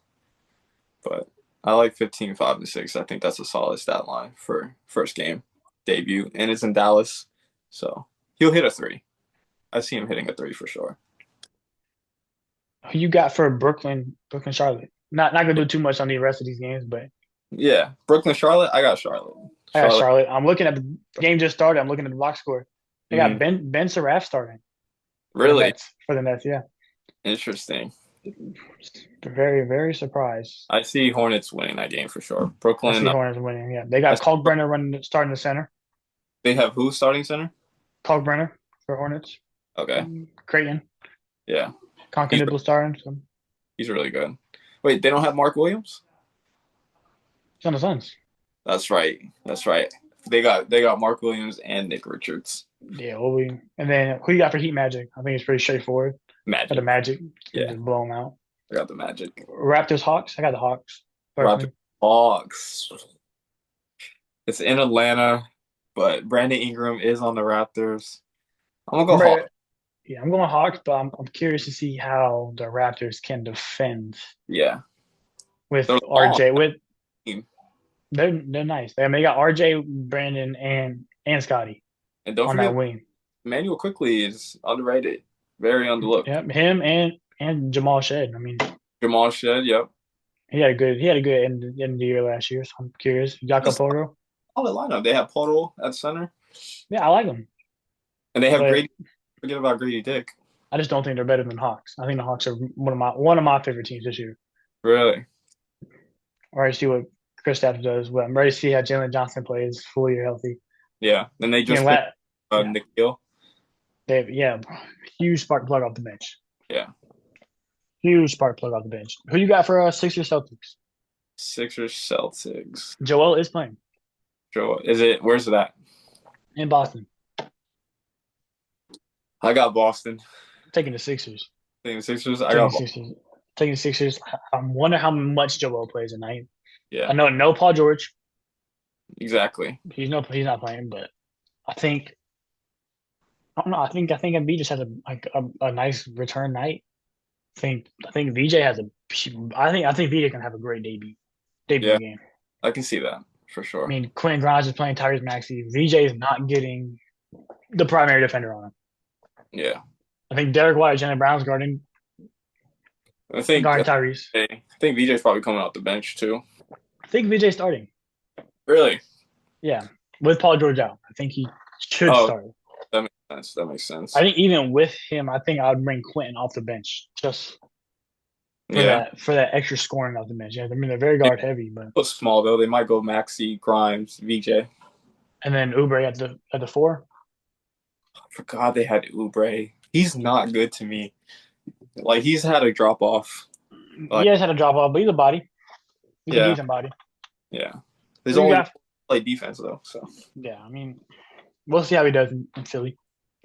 But I like 15, 5, and 6. I think that's a solid stat line for first game debut, and it's in Dallas, so he'll hit a 3. I see him hitting a 3 for sure. Who you got for Brooklyn, Charlotte? Not gonna do too much on the rest of these games, but Yeah, Brooklyn, Charlotte. I got Charlotte. I got Charlotte. I'm looking at the game just started. I'm looking at the box score. They got Mhm. Ben Seraph starting Really for the Nets. Yeah, interesting. very very surprised. I see Hornets winning that game for sure. I see Brooklyn. Hornets winning. Yeah, they I got see, Kalkbrenner starting the center. they have who starting center? Kalkbrenner for Hornets. Okay, Creighton, yeah. He's Concanibble starting. So. He's really good. Wait, they don't have Mark Williams? He's on the Suns. That's right. That's right. They got Mark Williams and Nick Richards. Yeah, and then who you got for Heat Magic? I think it's pretty straightforward. Got the Magic. Magic. Can Yeah, just blow them out. I got the Magic. Raptors Hawks. I got the Hawks. Raptors Personally. Hawks. It's in Atlanta, but Brandon Ingram is on the Raptors. I'm gonna go I'm ready. Hawks. Yeah, I'm going Hawks, but I'm curious to see how the Raptors can defend Yeah, with they're long RJ. With team. they're nice. I mean, they got RJ, Brandon, and Scotty And don't on that forget, wing. Emmanuel quickly is underrated, very underlooked. Yep, him and Jamal Shed. I mean, Jamal Shed, yep. he had a good end of the year last year. So I'm curious. Jakob Just Poro. solid lineup. They have Poto at center, Yeah, I like him, and they have but Grady. Forget about Grady Dick. I just don't think they're better than Hawks. I think the Hawks are one of my favorite teams this year. Really? I'm ready to see what Kristaps does. Well, I'm ready to see how Jalen Johnson plays fully or healthy. Yeah. Then they I mean, just picked yeah, Nikhil. yeah, huge spark plug off the bench. Yeah. Huge spark plug off the bench. Who you got for Sixers Celtics? Sixers Celtics. Joel is playing Joe, is it? Where's it at? in Boston. I got Boston. Taking the Sixers. I think Sixers. I Taking got the Boston. Sixers. Taking the Sixers. I wonder how much Joel plays tonight. Yeah. I know no Paul George. Exactly. He's not playing, but I think I don't know. I think Embiid just has a nice return night. I think VJ has a. I think VJ can have a great debut Yeah, game. I can see that for I sure. mean, Quentin Grimes is playing Tyrese Maxey. VJ is not getting the primary defender on him. Yeah. I think Derek White, Jalen Brown's guarding I think Tyrese. I think VJ's probably coming off the bench too. I think VJ's starting. Really? Yeah, with Paul George out, I think he should Oh, start. that makes sense. That makes sense. I think even with him, I think I'd bring Quentin off the bench just for Yeah. that extra scoring off the bench. Yeah, I mean they're very guard heavy, but Look small though. They might go Maxi, Grimes, VJ. and then Oubre at the four. I forgot they had Oubre. He's not good to me. Like he's had a drop off. Like He has had a drop off, but he's a body. He's a yeah, decent body. yeah. He's Who you only got? play defense though. So Yeah, I mean, we'll see how he does in Philly.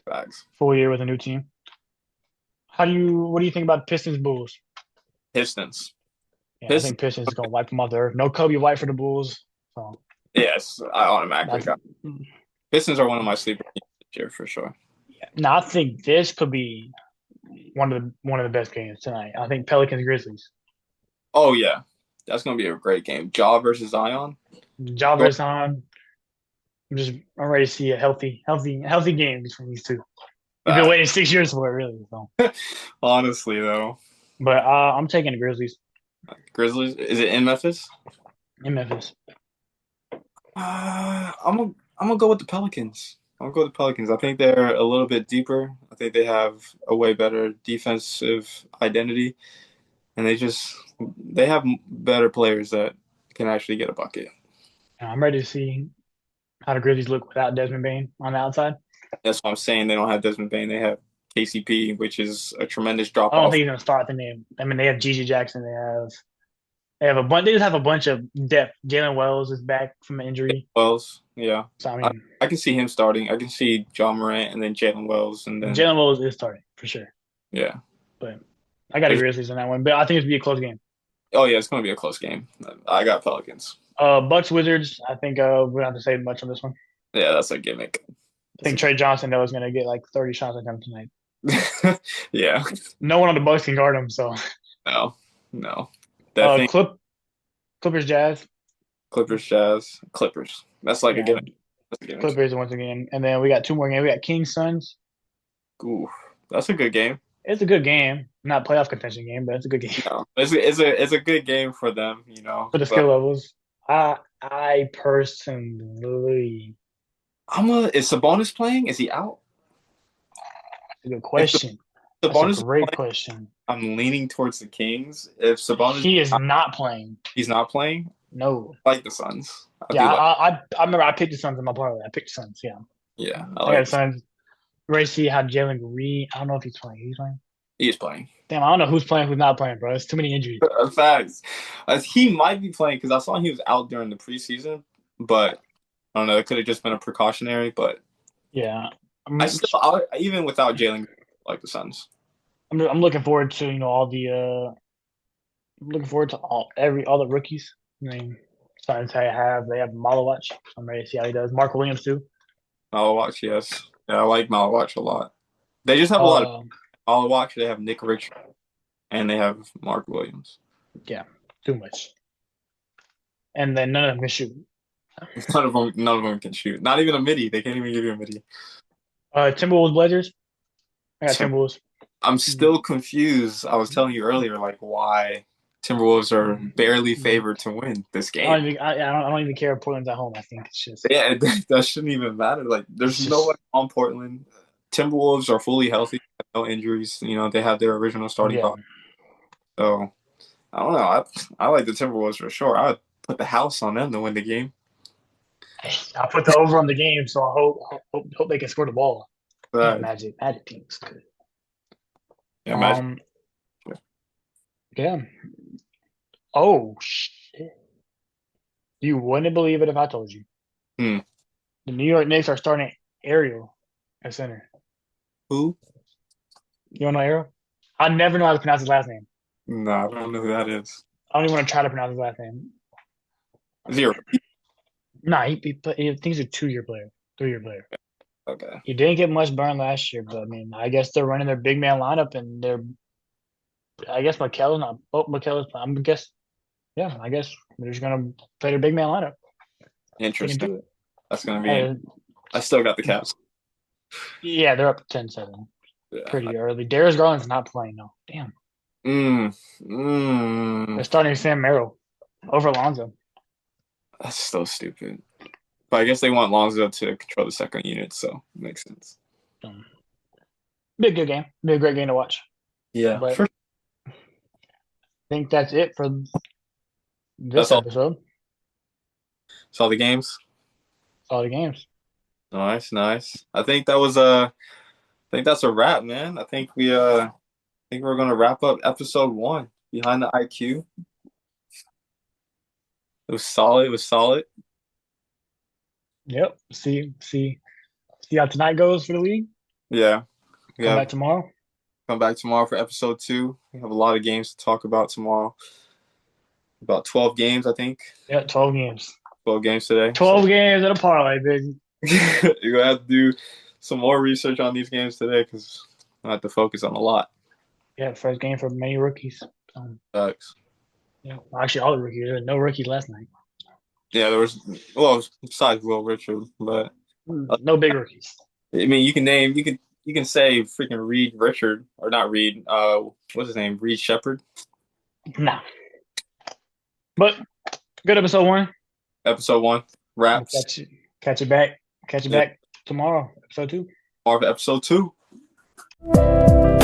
facts. Full year with a new team. What do you think about Pistons Bulls? Pistons. Yeah, I Pistons. think Pistons is gonna wipe them off the earth. No Kobe White for the Bulls. So Yes, I automatically that's, got Pistons are one of my sleeper teams this year for sure. now I think this could be one of the best games tonight. I think Pelicans Grizzlies. Oh yeah, that's gonna be a great game. Ja versus Zion. Jobbers on. I'm ready to see a healthy game between these two. We've been waiting 6 years for it, really. So, Honestly though, but I'm taking the Grizzlies Grizzlies. Is it in Memphis? in Memphis. I'm gonna go with the Pelicans. I'm gonna go with the Pelicans. I think they're a little bit deeper. I think they have a way better defensive identity, and they have better players that can actually get a bucket. I'm ready to see how the Grizzlies look without Desmond Bain on the outside. That's what I'm saying. They don't have Desmond Bain. They have KCP, which is a tremendous drop I don't off. think he's gonna start the name. I mean, they have Gigi Jackson. They have a bunch. They just have a bunch of depth. Jalen Wells is back from an injury. Wells, yeah. So I mean, I can see him starting. I can see John Morant and then Jalen Wells and then Jalen Wells is starting for sure. yeah. But I got the Grizzlies in that one. But I think it's gonna be a close game. Oh yeah, it's gonna be a close game. I got Pelicans. Bucks Wizards. I think we don't have to say much on this one. Yeah, that's a gimmick. I think Trey Johnson though is gonna get like 30 shots at him tonight. Yeah. No one on the Bucks can guard him. So No. That thing, Clippers Jazz. Clippers, Jazz, Clippers. That's like Yeah, a gimmick. That's a gimmick. Clippers once again, and then we got two more games. We got Kings Suns. Ooh, that's a good game. It's a good game, not playoff contention game, but it's a good game No, it's a good game for them, you know. for the But skill levels. I personally, is Sabonis playing? Is he out? a good question. That's Sabonis a great playing, question. I'm leaning towards the Kings. If Sabonis He is not playing. he's not playing, No. I like the Suns. Yeah, I remember I picked the Suns in my parlay. I picked the Suns. Yeah, Yeah, I got the Suns. Ready to see how Jalen Green. I don't know if he's playing. He's playing. He is playing. Damn, I don't know who's playing, who's not playing, bro. There's too many injuries. Facts. He might be playing because I saw he was out during the preseason, but I don't know. It could have just been a precautionary, but Yeah, even without Jalen, I like the Suns. I'm looking forward to all the I'm looking forward to all the rookies. I mean, Suns they have Malawatch. I'm ready to see how he does. Mark Williams too. Malawatch, yes. Yeah, I like Malawatch a lot. They just have a lot of Um, Malawatch. They have Nick Rich and they have Mark Williams. yeah, too much. And then none of them can shoot. None of them can shoot. Not even a midi. They can't even give you a midi. Timberwolves Blazers. I got Timberwolves. I'm still confused. I was telling you earlier, like why Timberwolves are barely favored to win this game. I don't even care if Portland's at home. I think it's just Yeah, that shouldn't even matter. Like, there's no one on Portland. Timberwolves are fully healthy, no injuries. They have their original starting yeah. five. So I don't know. I like the Timberwolves for sure. I would put the house on them to win the game. I put the over on the game, so I hope they can score the ball. But Magic team's good. yeah, Magic. Yeah. Oh shit! You wouldn't believe it if I told you. Hmm. The New York Knicks are starting Ariel at center. Who? You don't know Ariel? I never know how to pronounce his last name. No, I don't know who that is. I don't even want to try to pronounce his last name. Zero. Nah, he thinks he's a 2-year player, 3-year player. Okay. He didn't get much burn last year, but I mean, I guess they're running their big man lineup, and I guess McKellar's not. Oh, McKellar's. I guess they're just gonna play their big man lineup. They can Interesting. do it. That's gonna be. I still got the Cavs. Yeah, they're up 10-7. Yeah. Pretty early. Darius Garland's not playing though. Damn. They're starting Sam Merrill over Lonzo. That's so stupid. But I guess they want Lonzo to control the second unit, so it makes sense. Be a good game. Be a great game to watch. Yeah, but sure. I think that's it for this That's all. episode. That's all the games. All the games. Nice. I think that's a wrap, man. I think we're gonna wrap up episode 1 behind the IQ. It was solid. Yep. See how tonight goes for the league. Yeah. Come back tomorrow. Come back tomorrow for episode 2. We have a lot of games to talk about tomorrow. About 12 games, I think. Yeah, 12 games. 12 games today. 12 games at a parlay, baby. You're gonna have to do some more research on these games today because I have to focus on a lot. Yeah, first game for many rookies. Thanks. Yeah, actually, all the rookies. There were no rookies last night. Yeah, there was besides Will Richard, but no big rookies. I mean, you can say freaking Reed Richard or not Reed. What's his name? Reed Shepard. Nah. But good episode 1. Episode 1 wraps. Catch it back. Catch you back tomorrow. Episode 2. Episode 2.